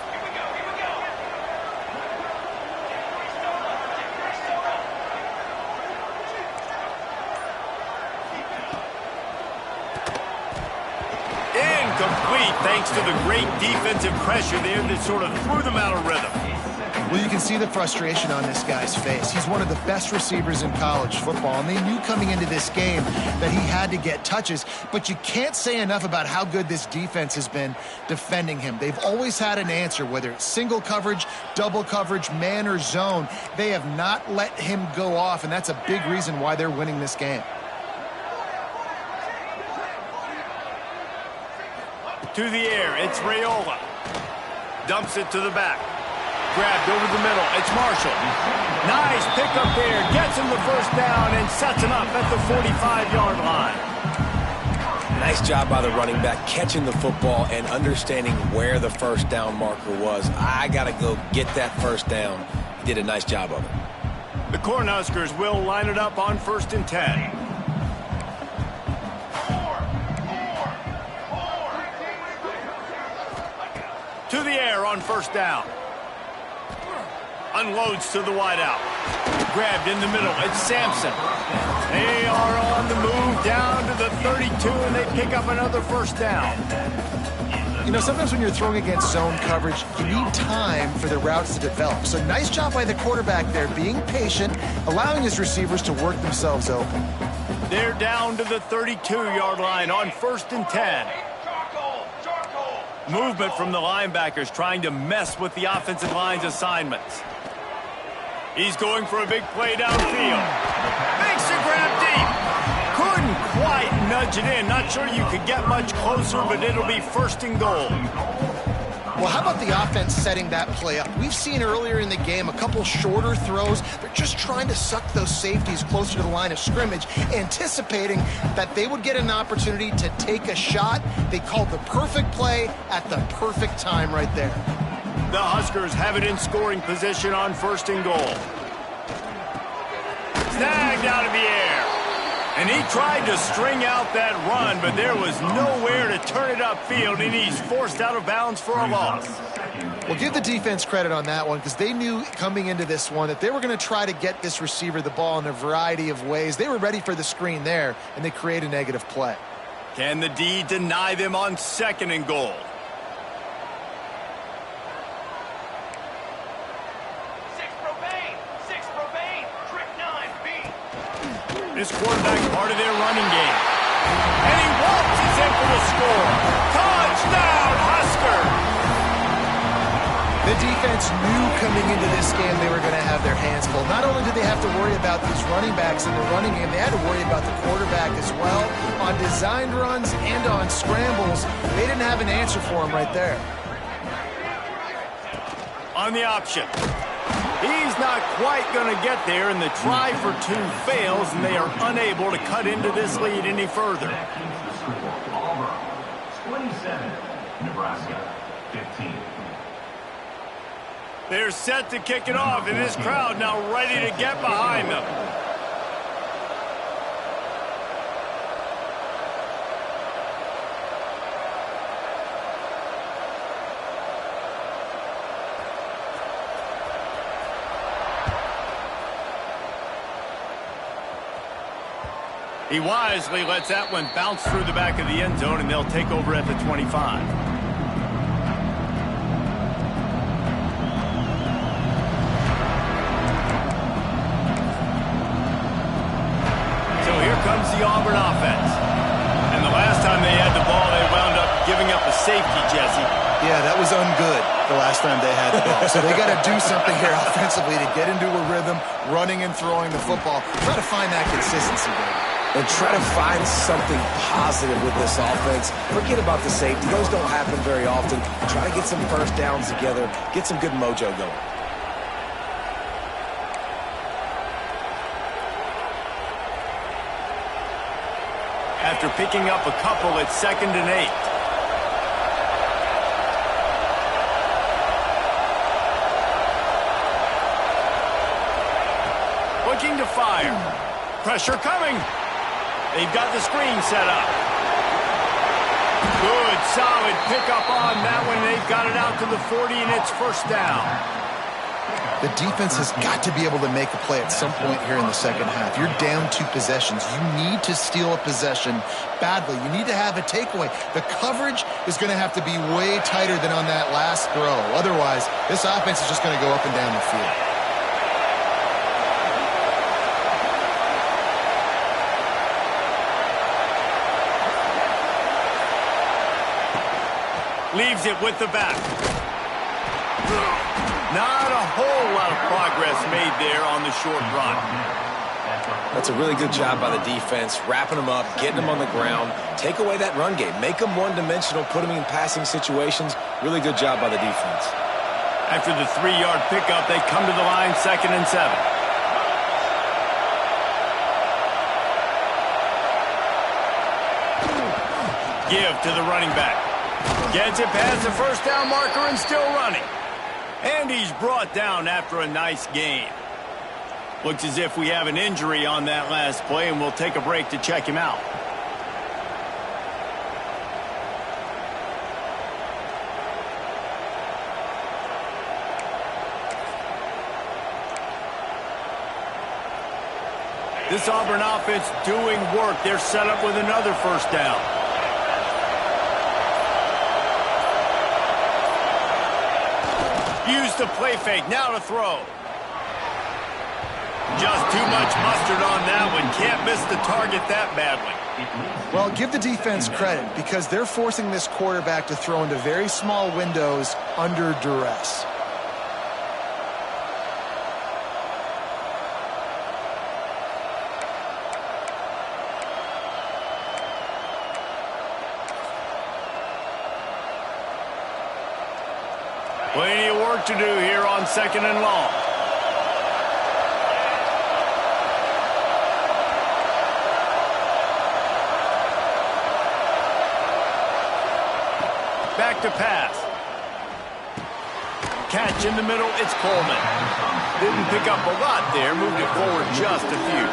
complete thanks to the great defensive pressure there that sort of threw them out of rhythm. Well, you can see the frustration on this guy's face. He's one of the best receivers in college football, and they knew coming into this game that he had to get touches, but you can't say enough about how good this defense has been defending him. They've always had an answer, whether it's single coverage, double coverage, man or zone. They have not let him go off, and that's a big reason why they're winning this game. To the air, it's Raiola. Dumps it to the back. Grabbed over the middle. It's Marshall. Nice pickup there. Gets him the first down and sets him up at the 45-yard line. Nice job by the running back catching the football and understanding where the first down marker was. I got to go get that first down. He did a nice job of it. The Cornhuskers will line it up on 1st and 10. To the air on 1st down. Unloads to the wideout. Grabbed in the middle. It's Sampson. They are on the move down to the 32, and they pick up another first down. You know, sometimes when you're throwing against zone coverage, you need time for the routes to develop. So nice job by the quarterback there, being patient, allowing his receivers to work themselves open. They're down to the 32-yard line on 1st and 10. Movement from the linebackers trying to mess with the offensive line's assignments. He's going for a big play downfield. Makes a grab deep. Couldn't quite nudge it in. Not sure you could get much closer, but it'll be 1st and goal. Well, how about the offense setting that play up? We've seen earlier in the game a couple shorter throws. They're just trying to suck those safeties closer to the line of scrimmage, anticipating that they would get an opportunity to take a shot. They called the perfect play at the perfect time right there. The Huskers have it in scoring position on 1st and goal. Snagged out of the air. And he tried to string out that run, but there was nowhere to turn it upfield, and he's forced out of bounds for a loss. Well, give the defense credit on that one, because they knew coming into this one that they were going to try to get this receiver the ball in a variety of ways. They were ready for the screen there, and they create a negative play. Can the D deny them on 2nd and goal? This quarterback part of their running game. And he waltzes in for the score. Touchdown, Husker! The defense knew coming into this game they were going to have their hands full. Not only did they have to worry about these running backs in the running game, they had to worry about the quarterback as well. On designed runs and on scrambles, they didn't have an answer for him right there. On the option. He's not quite going to get there, and the try for 2 fails, and they are unable to cut into this lead any further. Auburn 27, Nebraska 15. They're set to kick it off, and this crowd now ready to get behind them. He wisely lets that one bounce through the back of the end zone, and they'll take over at the 25. So here comes the Auburn offense. And the last time they had the ball, they wound up giving up a safety, Jesse. Yeah, that was ungood the last time they had the ball. So they got to do something here offensively to get into a rhythm, running and throwing the football. Try to find that consistency, baby. And try to find something positive with this offense. Forget about the safety. Those don't happen very often. Try to get some first downs together. Get some good mojo going. After picking up a couple, it's 2nd and 8. Looking to fire. Pressure coming. They've got the screen set up. Good, solid pickup on that one. They've got it out to the 40, and it's 1st down. The defense has got to be able to make a play at some point here in the second half. You're down 2 possessions. You need to steal a possession badly. You need to have a takeaway. The coverage is going to have to be way tighter than on that last throw. Otherwise, this offense is just going to go up and down the field. Leaves it with the back. Not a whole lot of progress made there on the short run. That's a really good job by the defense, wrapping them up, getting them on the ground. Take away that run game. Make them one-dimensional, put them in passing situations. Really good job by the defense. After the 3-yard pickup, they come to the line 2nd and 7. Give to the running back. Gets it past the first down marker and still running. And he's brought down after a nice gain. Looks as if we have an injury on that last play, and we'll take a break to check him out. This Auburn offense doing work. They're set up with another first down. Use the play fake. Now to throw. Just too much mustard on that one. Can't miss the target that badly. Well, give the defense credit because they're forcing this quarterback to throw into very small windows under duress. Plenty of work to do here on 2nd and long. Back to pass. Catch in the middle, it's Coleman. Didn't pick up a lot there, moved it forward just a few.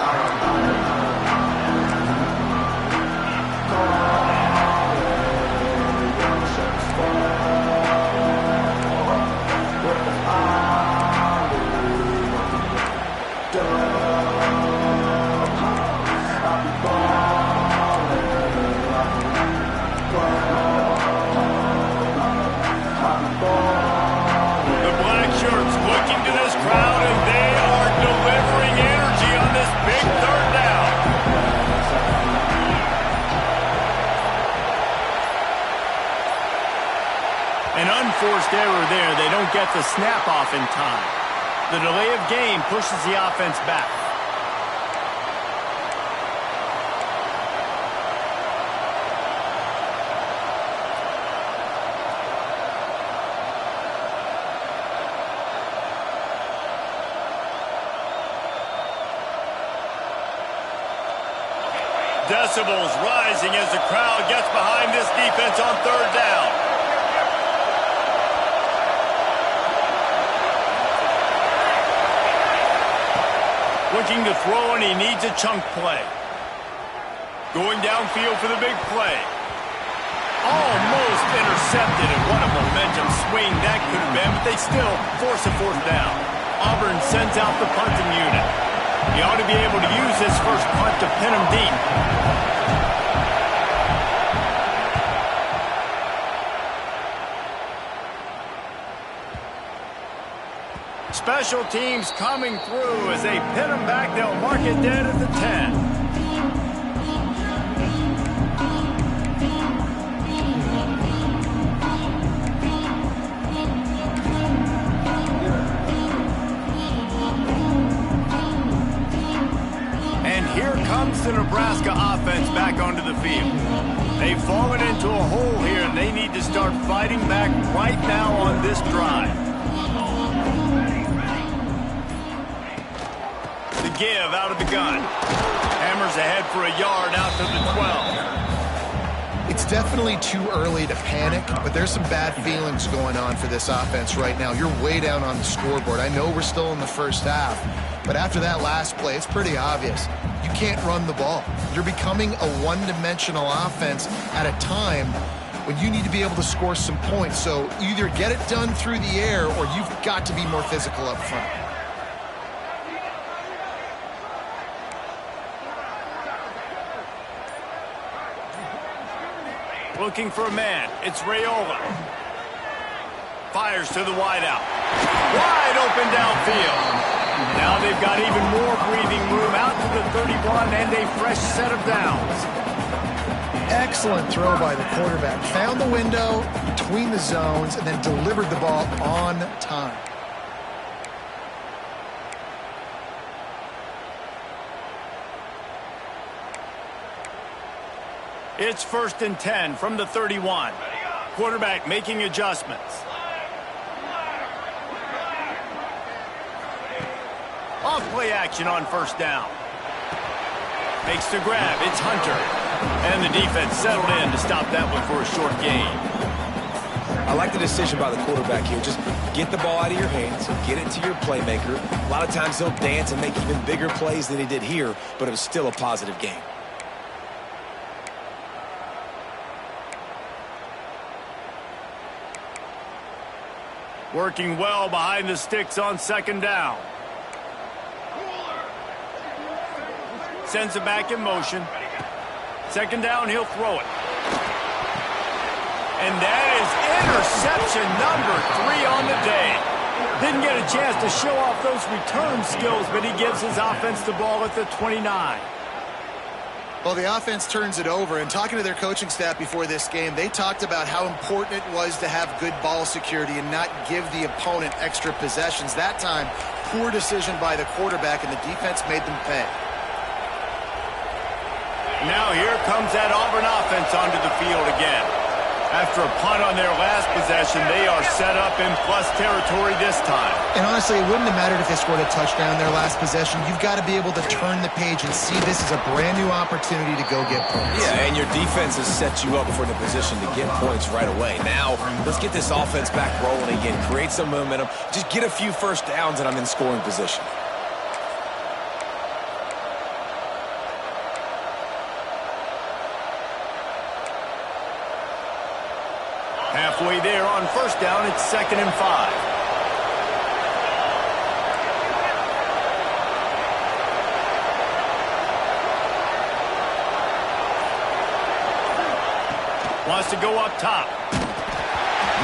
Forced error there. They don't get the snap off in time. The delay of game pushes the offense back. Decibels rising as the crowd gets behind this defense on 3rd down. Looking to throw, and he needs a chunk play. Going downfield for the big play. Almost intercepted, and what a momentum swing that could have been, but they still force a 4th down. Auburn sends out the punting unit. He ought to be able to use this first punt to pin him deep. Special teams coming through as they pin them back. They'll mark it dead at the 10. And here comes the Nebraska offense back onto the field. They've fallen into a hole here, and they need to start fighting back right now on this drive. Give out of the gun. Hammers ahead for a yard out to the 12. It's definitely too early to panic, but there's some bad feelings going on for this offense right now. You're way down on the scoreboard. I know we're still in the first half, but after that last play, it's pretty obvious. You can't run the ball. You're becoming a one-dimensional offense at a time when you need to be able to score some points. So either get it done through the air or you've got to be more physical up front. Looking for a man. It's Raiola. Fires to the wideout. Wide open downfield. Now they've got even more breathing room out to the 31 and a fresh set of downs. Excellent throw by the quarterback. Found the window between the zones and then delivered the ball on time. It's 1st and 10 from the 31. Quarterback making adjustments. Off-play action on 1st down. Makes the grab. It's Hunter. And the defense settled in to stop that one for a short gain. I like the decision by the quarterback here. Just get the ball out of your hands, get it to your playmaker. A lot of times he'll dance and make even bigger plays than he did here, but it was still a positive game. Working well behind the sticks on 2nd down. Sends it back in motion. 2nd down, he'll throw it. And that is interception number 3 on the day. Didn't get a chance to show off those return skills, but he gives his offense the ball at the 29. Well, the offense turns it over, and talking to their coaching staff before this game, they talked about how important it was to have good ball security and not give the opponent extra possessions. That time, poor decision by the quarterback, and the defense made them pay. Now here comes that Auburn offense onto the field again. After a punt on their last possession, they are set up in plus territory this time. And honestly, it wouldn't have mattered if they scored a touchdown in their last possession. You've got to be able to turn the page and see this as a brand new opportunity to go get points. Yeah, and your defense has set you up for the position to get points right away. Now, let's get this offense back rolling again, create some momentum, just get a few 1st downs, and I'm in scoring position. Halfway there on 1st down, it's 2nd and 5. Wants to go up top.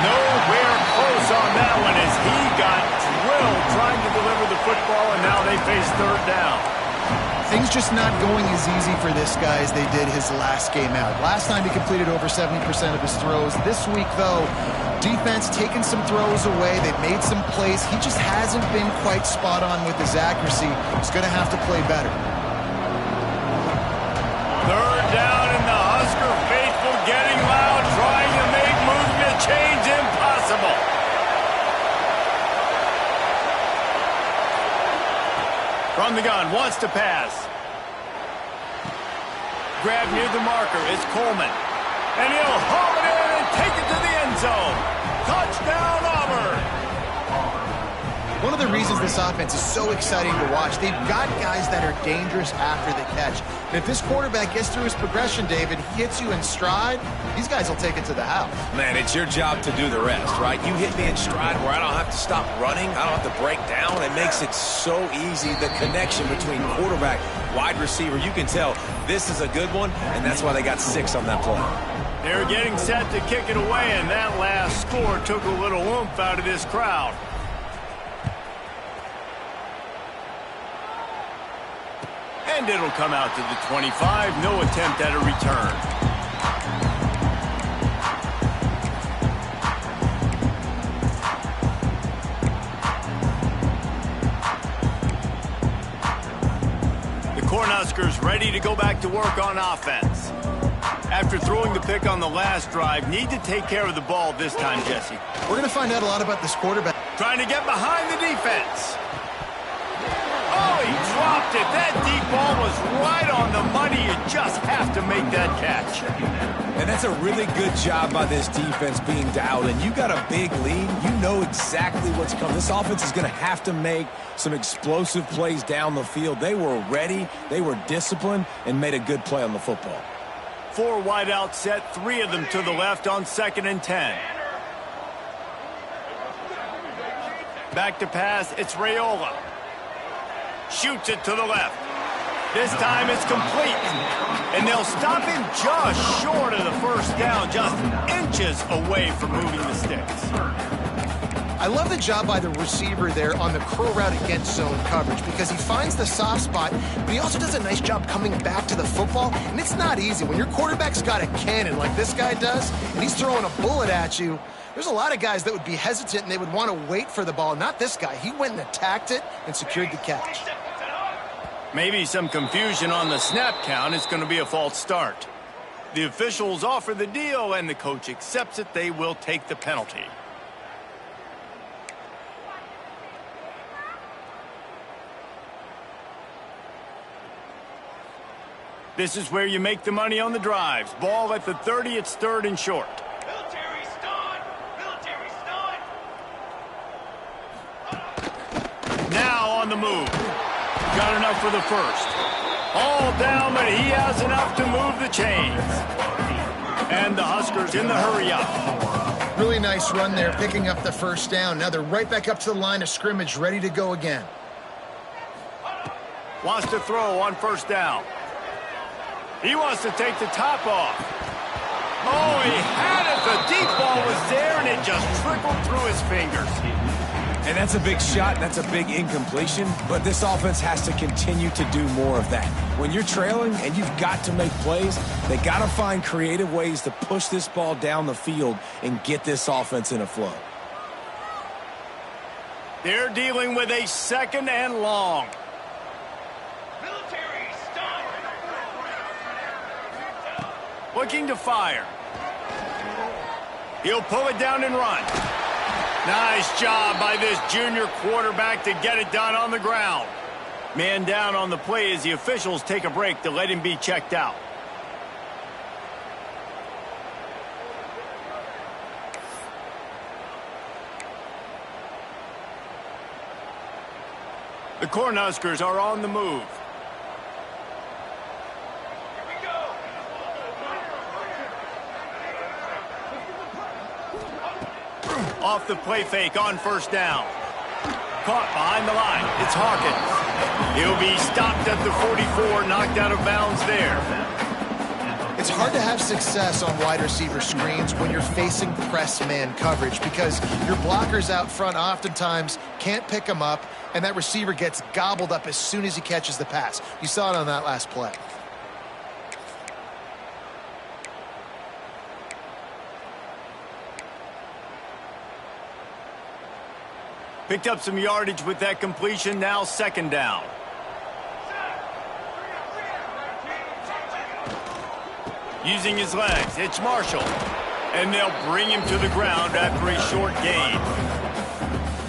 Nowhere close on that one as he got drilled trying to deliver the football, and now they face 3rd down. Things just not going as easy for this guy as they did his last game out. Last time he completed over 70% of his throws. This week, though, defense taking some throws away. They've made some plays. He just hasn't been quite spot on with his accuracy. He's going to have to play better. 3rd down, and the Husker faithful getting loud, trying to make movement change impossible. From the gun, wants to pass. Grab near the marker, it's Coleman. And he'll haul it in and take it to the end zone. Touchdown, Auburn! One of the reasons this offense is so exciting to watch, they've got guys that are dangerous after the catch. And if this quarterback gets through his progression, David, hits you in stride, these guys will take it to the house. Man, it's your job to do the rest, right? You hit me in stride where I don't have to stop running. I don't have to break down. It makes it so easy, the connection between quarterback, wide receiver. You can tell this is a good one, and that's why they got 6 on that play. They're getting set to kick it away, and that last score took a little oomph out of this crowd. And it'll come out to the 25. No attempt at a return. The Cornhuskers ready to go back to work on offense. After throwing the pick on the last drive, need to take care of the ball this time, Jesse. We're going to find out a lot about this quarterback. Trying to get behind the defense. Oh, he dropped it. That deep ball was right on the money. You just have to make that catch. And that's a really good job by this defense being dialed in. You got a big lead. You know exactly what's coming. This offense is going to have to make some explosive plays down the field. They were ready. They were disciplined and made a good play on the football. 4 wide out set, 3 of them to the left on 2nd and 10. Back to pass, it's Raiola. Shoots it to the left. This time it's complete. And they'll stop him just short of the first down, just inches away from moving the sticks. I love the job by the receiver there on the curl route against zone coverage because he finds the soft spot, but he also does a nice job coming back to the football, and it's not easy. When your quarterback's got a cannon like this guy does, and he's throwing a bullet at you, there's a lot of guys that would be hesitant and they would want to wait for the ball. Not this guy. He went and attacked it and secured the catch. Maybe some confusion on the snap count. It's going to be a false start. The officials offer the deal, and the coach accepts it. They will take the penalty. This is where you make the money on the drives. Ball at the 30, it's 3rd and short. Military stun! Military stun! Now on the move. Got enough for the first. All down, but he has enough to move the chains. And the Huskers in the hurry up. Really nice run there, picking up the first down. Now they're right back up to the line of scrimmage, ready to go again. Wants to throw on 1st down. He wants to take the top off. Oh, he had it. The deep ball was there, and it just trickled through his fingers. And that's a big shot, that's a big incompletion, but this offense has to continue to do more of that. When you're trailing and you've got to make plays, they got to find creative ways to push this ball down the field and get this offense in a flow. They're dealing with a 2nd and long. Military stun! Looking to fire. He'll pull it down and run. Nice job by this junior quarterback to get it done on the ground. Man down on the play as the officials take a break to let him be checked out. The Cornhuskers are on the move. Off the play fake on 1st down. Caught behind the line. It's Hawkins. He'll be stopped at the 44, knocked out of bounds there. It's hard to have success on wide receiver screens when you're facing press man coverage because your blockers out front oftentimes can't pick them up, and that receiver gets gobbled up as soon as he catches the pass. You saw it on that last play. Picked up some yardage with that completion. Now 2nd down. Using his legs, it's Marshall. And they'll bring him to the ground after a short gain.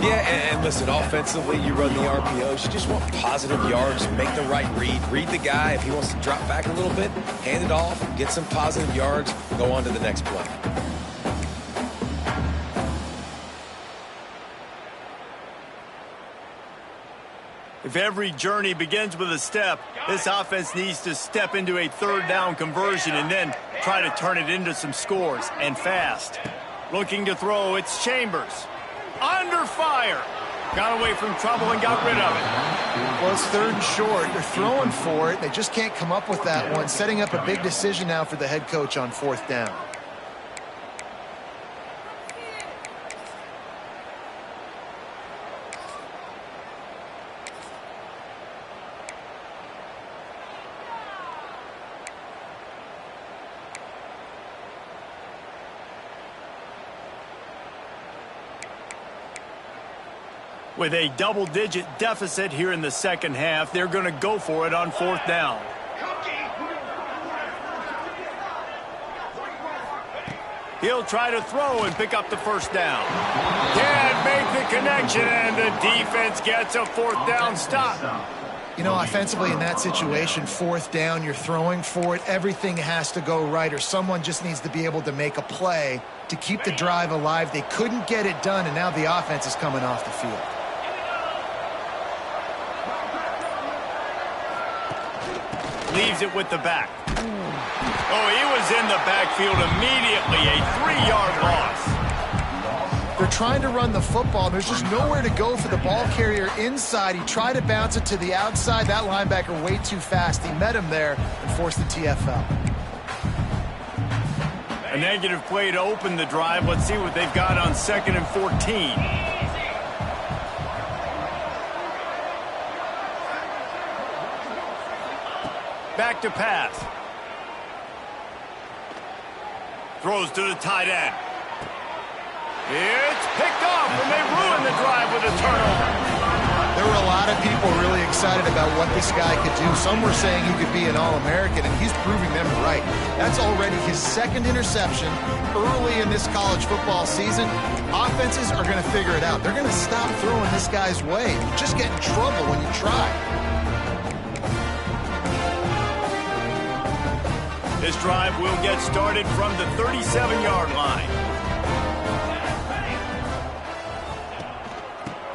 Yeah, and listen, offensively, you run the RPOs. You just want positive yards, make the right read. Read the guy. If he wants to drop back a little bit, hand it off, get some positive yards, go on to the next play. If every journey begins with a step, this offense needs to step into a 3rd down conversion and then try to turn it into some scores, and fast. Looking to throw, it's Chambers. Under fire. Got away from trouble and got rid of it. Well, it's 3rd and short. They're throwing for it. They just can't come up with that one. Setting up a big decision now for the head coach on 4th down. With a double-digit deficit here in the 2nd half, they're going to go for it on 4th down. He'll try to throw and pick up the 1st down. Can't make the connection, and the defense gets a 4th down stop. You know, offensively in that situation, 4th down, you're throwing for it. Everything has to go right, or someone just needs to be able to make a play to keep the drive alive. They couldn't get it done, and now the offense is coming off the field. Leaves it with the back. Oh, he was in the backfield immediately. A 3-yard loss. They're trying to run the football. There's just nowhere to go for the ball carrier inside. He tried to bounce it to the outside. That linebacker way too fast. He met him there and forced the TFL. A negative play to open the drive. Let's see what they've got on 2nd and 14. Back to pass. Throws to the tight end. It's picked off, and they ruin the drive with a turnover. There were a lot of people really excited about what this guy could do. Some were saying he could be an All-American, and he's proving them right. That's already his 2nd interception early in this college football season. Offenses are going to figure it out. They're going to stop throwing this guy's way. You just get in trouble when you try. This drive will get started from the 37-yard line.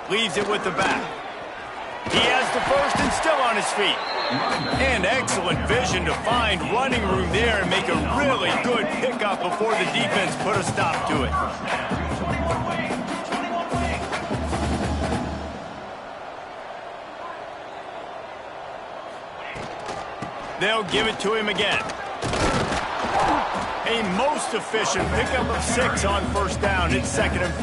Leaves it with the back. He has the first and still on his feet. And excellent vision to find running room there and make a really good pickup before the defense put a stop to it. They'll give it to him again. A most efficient pickup of 6 on 1st down. It's 2nd and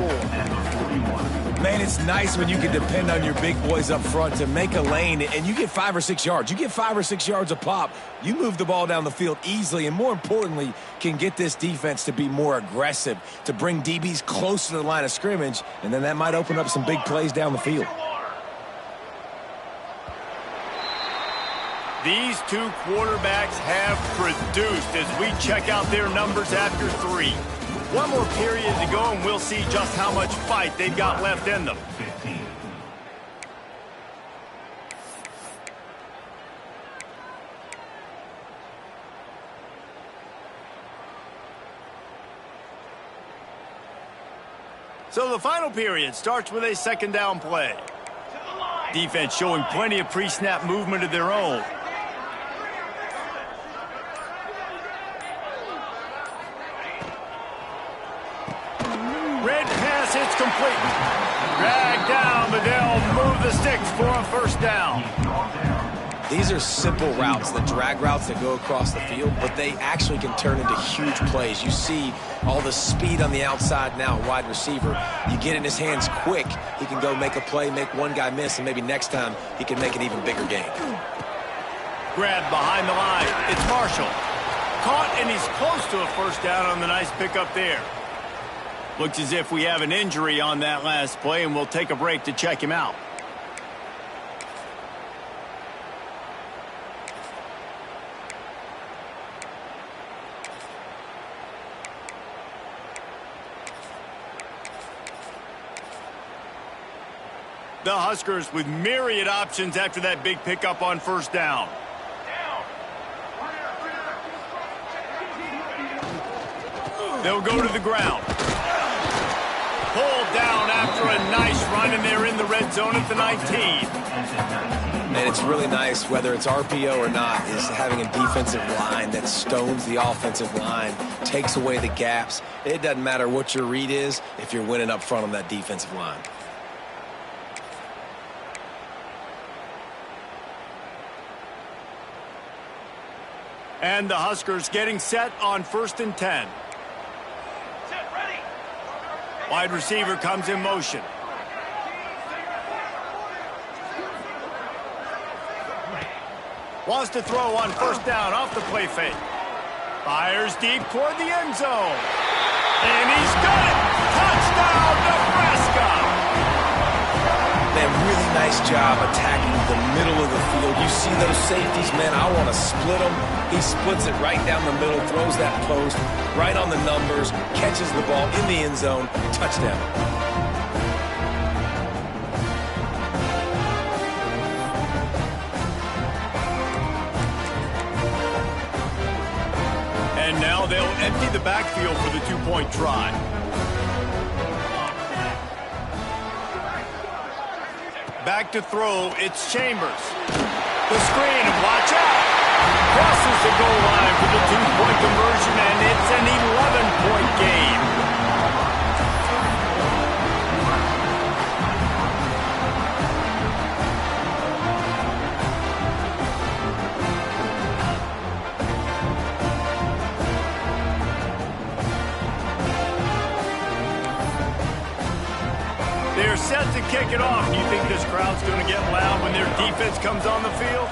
4. Man, it's nice when you can depend on your big boys up front to make a lane, and you get 5 or 6 yards. You get 5 or 6 yards a pop. You move the ball down the field easily, and more importantly, can get this defense to be more aggressive, to bring DBs close to the line of scrimmage, and then that might open up some big plays down the field. These two quarterbacks have produced as we check out their numbers after 3. One more period to go, and we'll see just how much fight they've got left in them. 15. So the final period starts with a 2nd down play. Defense showing plenty of pre-snap movement of their own. Red pass hits complete. Dragged down, but they'll move the sticks for a 1st down. These are simple routes, the drag routes that go across the field, but they actually can turn into huge plays. You see all the speed on the outside now, wide receiver. You get in his hands quick, he can go make a play, make one guy miss, and maybe next time he can make an even bigger gain. Grabbed behind the line. It's Marshall. Caught, and he's close to a 1st down on the nice pickup there. Looks as if we have an injury on that last play, and we'll take a break to check him out. The Huskers with myriad options after that big pickup on 1st down. They'll go to the ground. Pulled down after a nice run, and they're in the red zone at the 19. And it's really nice, whether it's RPO or not, is having a defensive line that stones the offensive line, takes away the gaps. It doesn't matter what your read is if you're winning up front on that defensive line. And the Huskers getting set on 1st and 10. Wide receiver comes in motion. Wants to throw on 1st down off the play fake. Fires deep toward the end zone. And he's got it! Touchdown, Nebraska! Man, really nice job attacking the middle of the field. You see those safeties, man, I want to split them. He splits it right down the middle, throws that post, right on the numbers, catches the ball in the end zone, touchdown. And now they'll empty the backfield for the 2-point try. Back to throw, it's Chambers. The screen, and watch out! Crosses the goal line the two-point conversion, and it's an 11-point game. They're set to kick it off. Do you think this crowd's going to get loud when their defense comes on the field?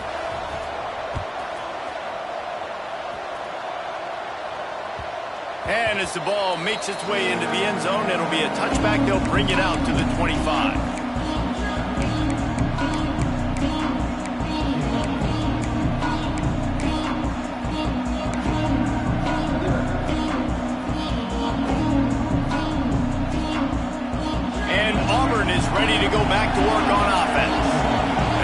And as the ball makes its way into the end zone, it'll be a touchback. They'll bring it out to the 25. And Auburn is ready to go back to work on offense.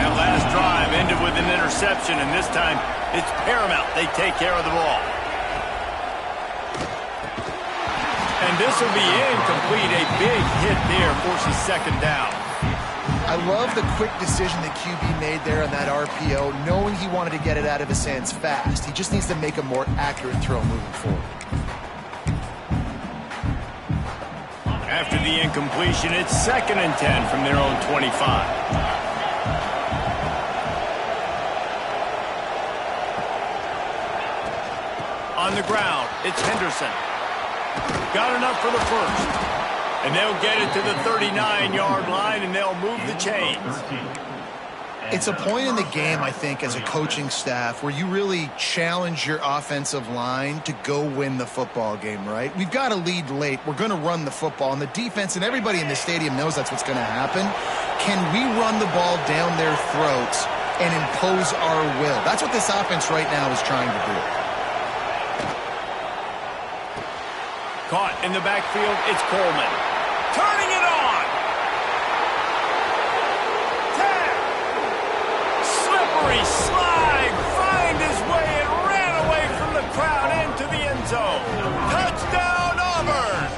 That last drive ended with an interception, and this time it's paramount they take care of the ball. And this will be incomplete. A big hit there forces second down. I love the quick decision that QB made there on that RPO, knowing he wanted to get it out of his hands fast. He just needs to make a more accurate throw moving forward. After the incompletion, it's 2nd and 10 from their own 25. On the ground, it's Henderson. Got enough for the first. And they'll get it to the 39-yard line, and they'll move the chains. It's a point in the game, I think, as a coaching staff where you really challenge your offensive line to go win the football game, right? We've got a lead late. We're going to run the football. And the defense and everybody in the stadium knows that's what's going to happen. Can we run the ball down their throats and impose our will? That's what this offense right now is trying to do. Caught in the backfield, it's Coleman. Turning it on! 10! Slippery slide! Find his way and ran away from the crowd into the end zone. Touchdown, Auburn!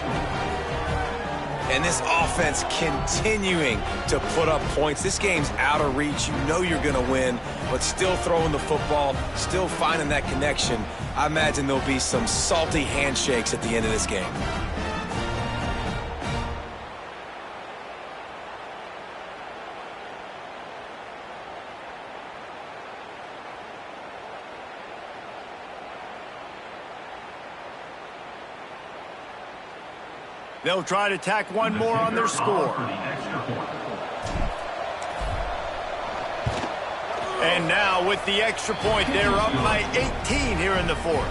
And this offense continuing to put up points. This game's out of reach. You know you're going to win, but still throwing the football, still finding that connection. I imagine there'll be some salty handshakes at the end of this game. They'll try to tack one more on their score. And now with the extra point, they're up by 18 here in the fourth.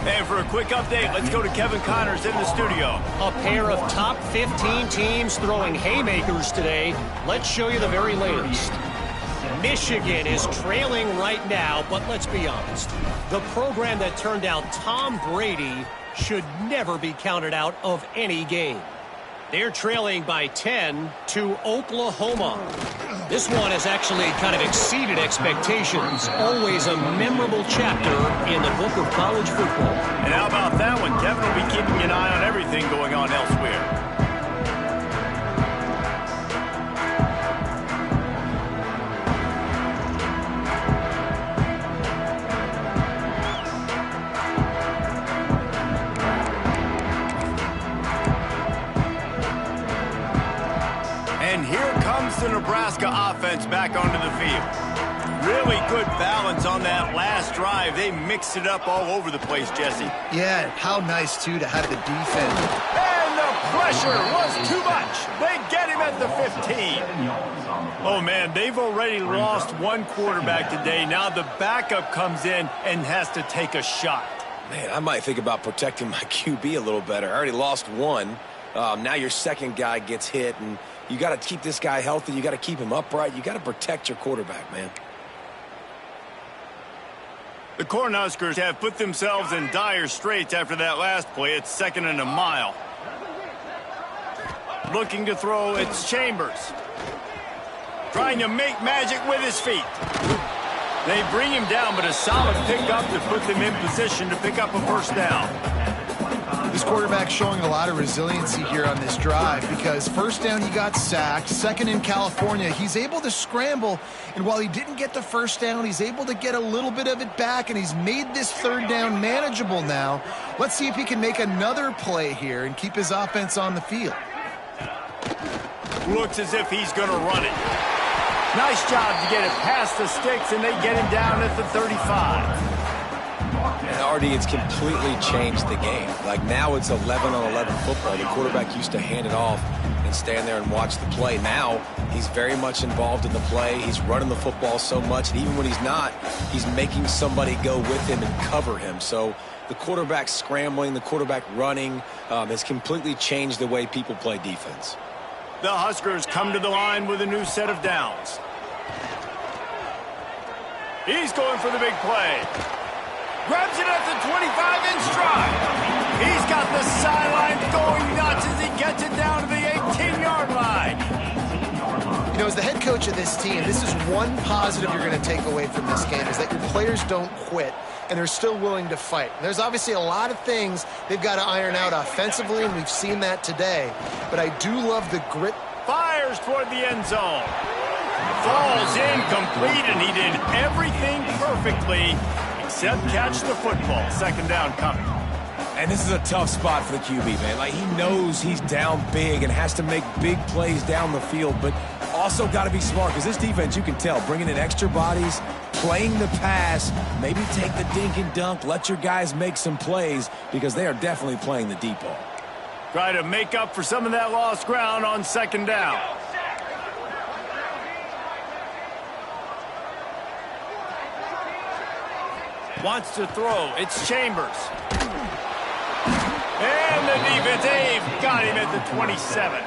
And for a quick update, let's go to Kevin Connors in the studio. A pair of top 15 teams throwing haymakers today. Let's show you the very latest. Michigan is trailing right now, but let's be honest. The program that turned out Tom Brady should never be counted out of any game. They're trailing by 10 to Oklahoma. This one has actually kind of exceeded expectations. Always a memorable chapter in the book of college football. And how about that one? Kevin will be keeping an eye on everything going on elsewhere. And here comes the Nebraska offense back onto the field. Really good balance on that last drive. They mixed it up all over the place, Jesse. Yeah, how nice, too, to have the defense. And the pressure was too much. They get him at the 15. Oh, man, they've already lost one quarterback today. Now the backup comes in and has to take a shot. Man, I might think about protecting my QB a little better. I already lost one. Now your second guy gets hit, and you got to keep this guy healthy. You got to keep him upright. You got to protect your quarterback, man. The Cornhuskers have put themselves in dire straits after that last play. It's 2nd and a mile. Looking to throw, it's Chambers. Trying to make magic with his feet. They bring him down, but a solid pickup to put them in position to pick up a first down. This quarterback showing a lot of resiliency here on this drive because first down he got sacked, second in California, he's able to scramble, and while he didn't get the first down, he's able to get a little bit of it back, and he's made this third down manageable now. Let's see if he can make another play here and keep his offense on the field. Looks as if he's going to run it. Nice job to get it past the sticks, and they get him down at the 35. And RD, it's completely changed the game. Like now it's 11-on-11 football. The quarterback used to hand it off and stand there and watch the play. Now he's very much involved in the play. He's running the football so much, and even when he's not, he's making somebody go with him and cover him. So the quarterback scrambling, the quarterback running has completely changed the way people play defense. The Huskers come to the line with a new set of downs. He's going for the big play. Grabs it at the 25 in stride. He's got the sideline going nuts as he gets it down to the 18-yard line. You know, as the head coach of this team, this is one positive you're going to take away from this game, is that your players don't quit, and they're still willing to fight. And there's obviously a lot of things they've got to iron out offensively, and we've seen that today. But I do love the grit. Fires toward the end zone. Falls incomplete, and he did everything perfectly except catch the football. Second down coming. And this is a tough spot for the QB, man. Like, he knows he's down big and has to make big plays down the field, but also got to be smart because this defense, you can tell, bringing in extra bodies, playing the pass, maybe take the dink and dunk, let your guys make some plays because they are definitely playing the deep ball. Try to make up for some of that lost ground on second down. Wants to throw. It's Chambers. And the defense, they've got him at the 27.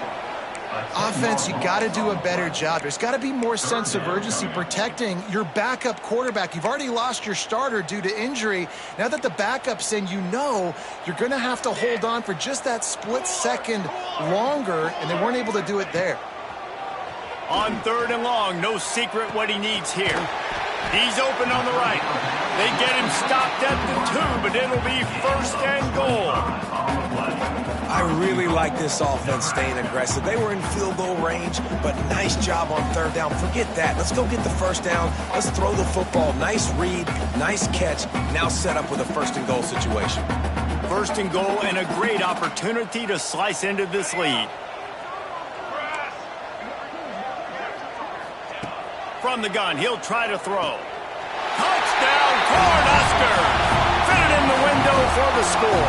Offense, you got to do a better job. There's got to be more sense of urgency protecting your backup quarterback. You've already lost your starter due to injury. Now that the backup's in, you know you're going to have to hold on for just that split second longer, and they weren't able to do it there. On third and long, no secret what he needs here. He's open on the right. They get him stopped at the 2, but it'll be first and goal. I really like this offense staying aggressive. They were in field goal range, but nice job on third down. Forget that. Let's go get the first down. Let's throw the football. Nice read, nice catch. Now set up with a first and goal situation. First and goal and a great opportunity to slice into this lead. From the gun, he'll try to throw. Touchdown, Cornhuskers! Fit it in the window for the score.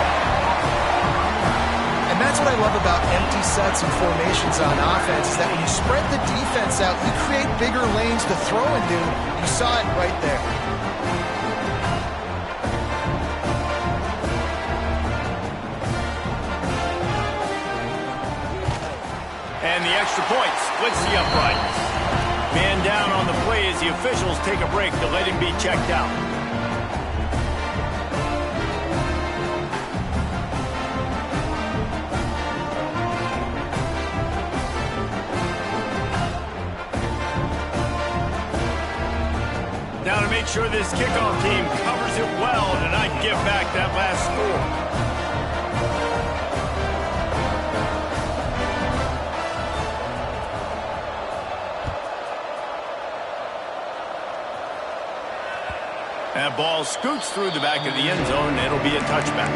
And that's what I love about empty sets and formations on offense, is that when you spread the defense out, you create bigger lanes to throw into. You saw it right there. And the extra point splits the uprights. Man down on the play as the officials take a break to let him be checked out. Now to make sure this kickoff team covers it well to not give back that last score. That ball scoots through the back of the end zone, and it'll be a touchback.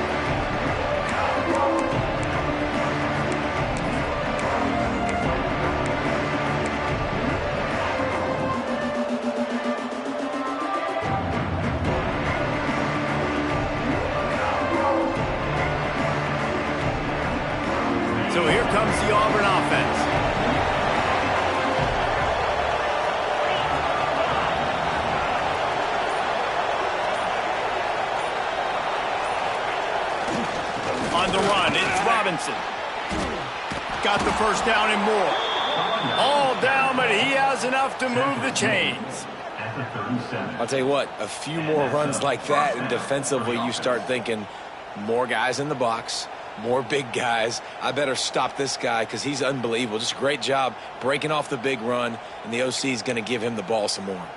So here comes the Auburn offense. On the run, it's Robinson. Got the first down and more. All down, but he has enough to move the chains. I'll tell you what, a few more runs like that, and defensively you start thinking more guys in the box, more big guys. I better stop this guy because he's unbelievable. Just a great job breaking off the big run, and the OC is going to give him the ball some more.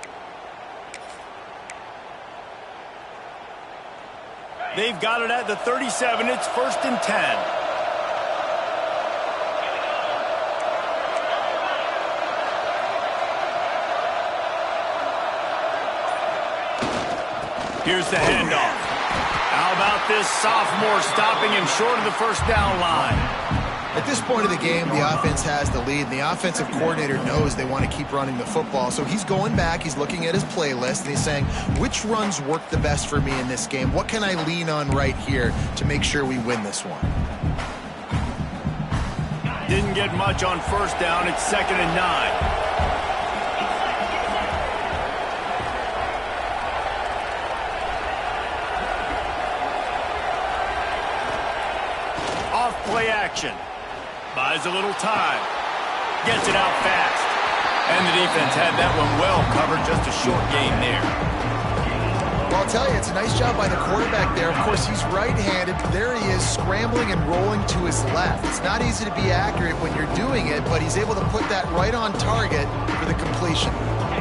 They've got it at the 37. It's 1st and 10. Here's the handoff. How about this sophomore stopping him short of the first down line? At this point of the game, the offense has the lead, and the offensive coordinator knows they want to keep running the football. So he's going back, he's looking at his playlist, and he's saying, which runs work the best for me in this game? What can I lean on right here to make sure we win this one? Didn't get much on first down. It's 2nd and 9. Play action. Buys a little time. Gets it out fast. And the defense had that one well covered. Just a short gain there. Well, I'll tell you, it's a nice job by the quarterback there. Of course, he's right-handed. There he is, scrambling and rolling to his left. It's not easy to be accurate when you're doing it, but he's able to put that right on target for the completion.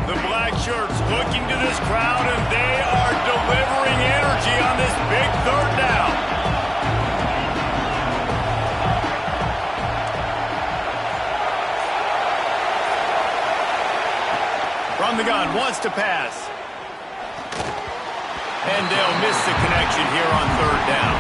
The black shirts looking to this crowd, and they are delivering energy on this big 3rd down. From the gun, wants to pass. And they'll miss the connection here on 3rd down.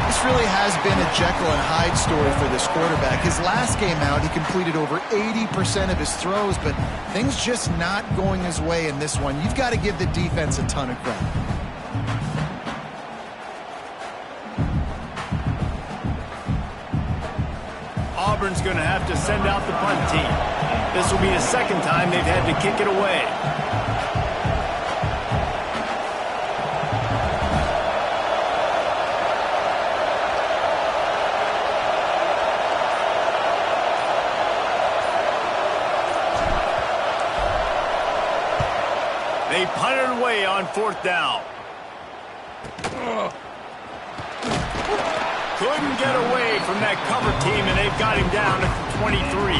This really has been a Jekyll and Hyde story for this quarterback. His last game out, he completed over 80% of his throws, but things just not going his way in this one. You've got to give the defense a ton of credit. Auburn's going to have to send out the punt team. This will be the 2nd time they've had to kick it away. They punted away on 4th down. Couldn't get away from that cover team, and they've got him down at the 23.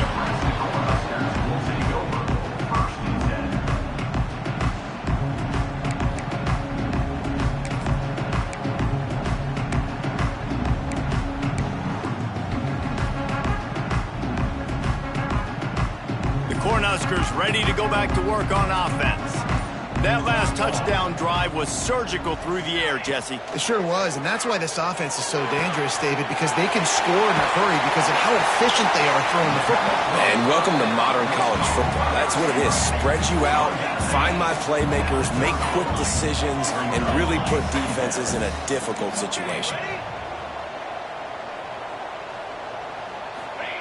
The Cornhuskers ready to go back to work on offense. That last touchdown drive was surgical through the air, Jesse. It sure was, and that's why this offense is so dangerous, David, because they can score in a hurry because of how efficient they are throwing the football. And welcome to modern college football. That's what it is. Spread you out, find my playmakers, make quick decisions, and really put defenses in a difficult situation.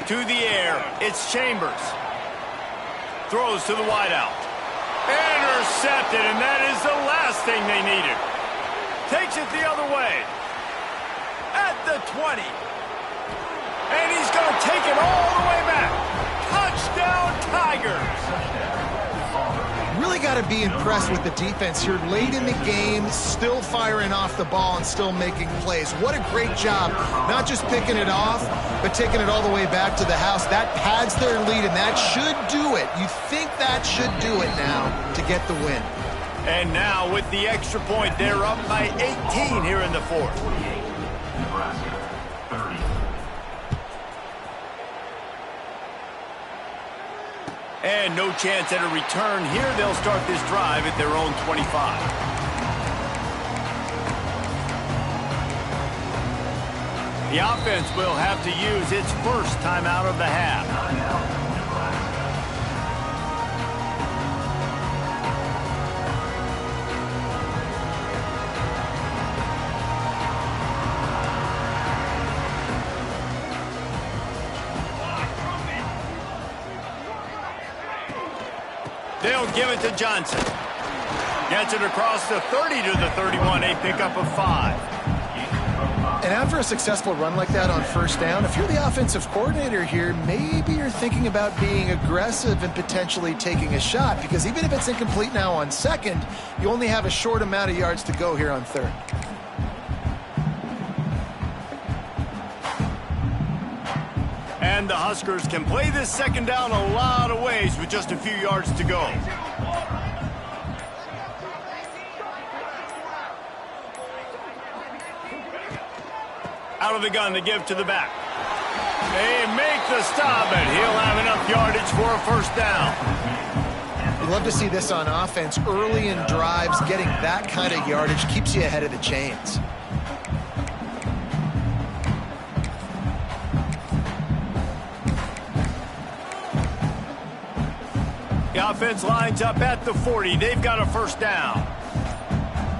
To the air, it's Chambers. Throws to the wideout. Intercepted, and that is the last thing they needed. Takes it the other way. At the 20. And he's going to take it all the way back. Touchdown, Tigers. Really got to be impressed with the defense here late in the game, still firing off the ball and still making plays. What a great job, not just picking it off, but taking it all the way back to the house. That pads their lead, and that should do it. You think that should do it now to get the win. And now with the extra point, they're up by 18 here in the 4th. Nebraska, 30. And no chance at a return here. They'll start this drive at their own 25. The offense will have to use its first timeout of the half. They'll give it to Johnson. Gets it across the 30 to the 31, a pickup of 5. And after a successful run like that on first down, if you're the offensive coordinator here, maybe you're thinking about being aggressive and potentially taking a shot, because even if it's incomplete now on 2nd, you only have a short amount of yards to go here on 3rd. And the Huskers can play this 2nd down a lot of ways with just a few yards to go. Out of the gun to give to the back. They make the stop, and he'll have enough yardage for a first down. You love to see this on offense. Early in drives, getting that kind of yardage keeps you ahead of the chains. The offense lines up at the 40. They've got a first down.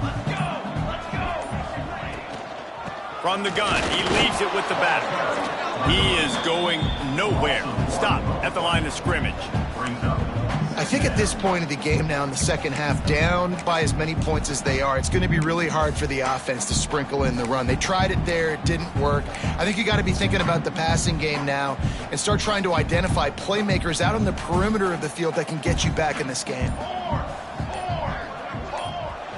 Let's go! Let's go! From the gun, he leaves it with the batter. He is going nowhere. Stop at the line of scrimmage. Brings up. I think at this point of the game now in the second half, down by as many points as they are, it's going to be really hard for the offense to sprinkle in the run. They tried it there. It didn't work. I think you got to be thinking about the passing game now and start trying to identify playmakers out on the perimeter of the field that can get you back in this game.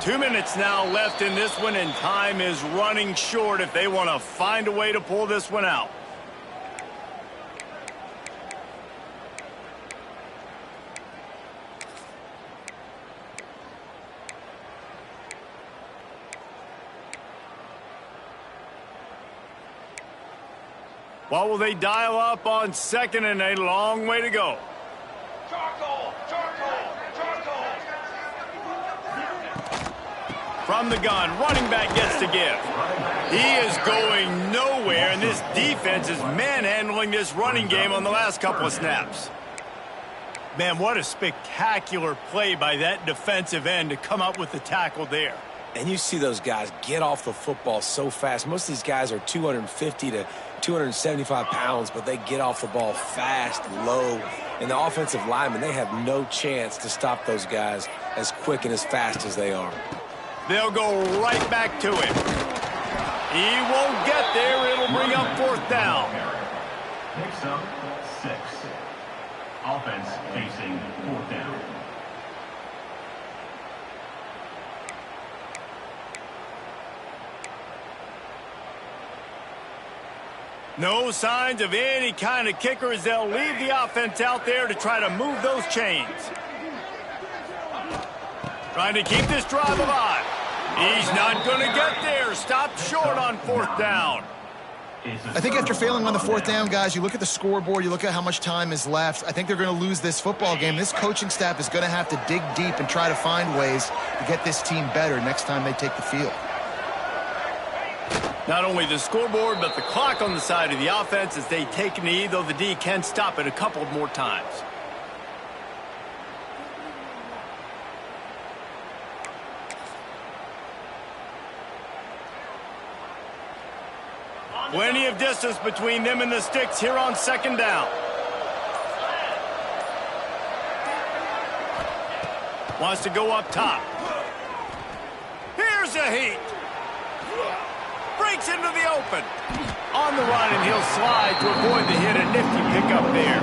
2 minutes now left in this one, and time is running short if they want to find a way to pull this one out. What will they dial up on second and a long way to go? Charcoal! Charcoal! Charcoal! From the gun, running back gets to give. He is going nowhere, and this defense is manhandling this running game on the last couple of snaps. Man, what a spectacular play by that defensive end to come up with the tackle there. And you see those guys get off the football so fast. Most of these guys are 250 to 275 pounds, but they get off the ball fast, low. And the offensive linemen, they have no chance to stop those guys as quick and as fast as they are. They'll go right back to him. He won't get there. It'll bring up fourth down. Picks up 6. Offense facing fourth down. No signs of any kind of kicker as they'll leave the offense out there to try to move those chains. Trying to keep this drive alive. He's not going to get there. Stopped short on fourth down. I think after failing on the fourth down, guys, you look at the scoreboard, you look at how much time is left. I think they're going to lose this football game. This coaching staff is going to have to dig deep and try to find ways to get this team better next time they take the field. Not only the scoreboard, but the clock on the side of the offense as they take a knee, though the D can stop it a couple more times. Plenty of distance between them and the sticks here on second down. Wants to go up top. Here's a heat. Breaks into the open. On the run, and he'll slide to avoid the hit. A nifty pickup there.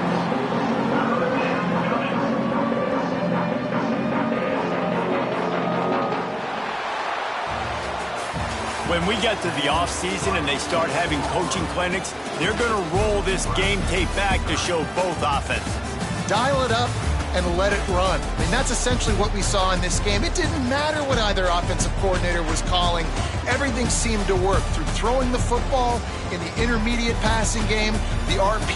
When we get to the offseason and they start having coaching clinics, they're going to roll this game tape back to show both offenses. Dial it up and let it run. I mean, that's essentially what we saw in this game. It didn't matter what either offensive coordinator was calling. Everything seemed to work through throwing the football in the intermediate passing game, the RP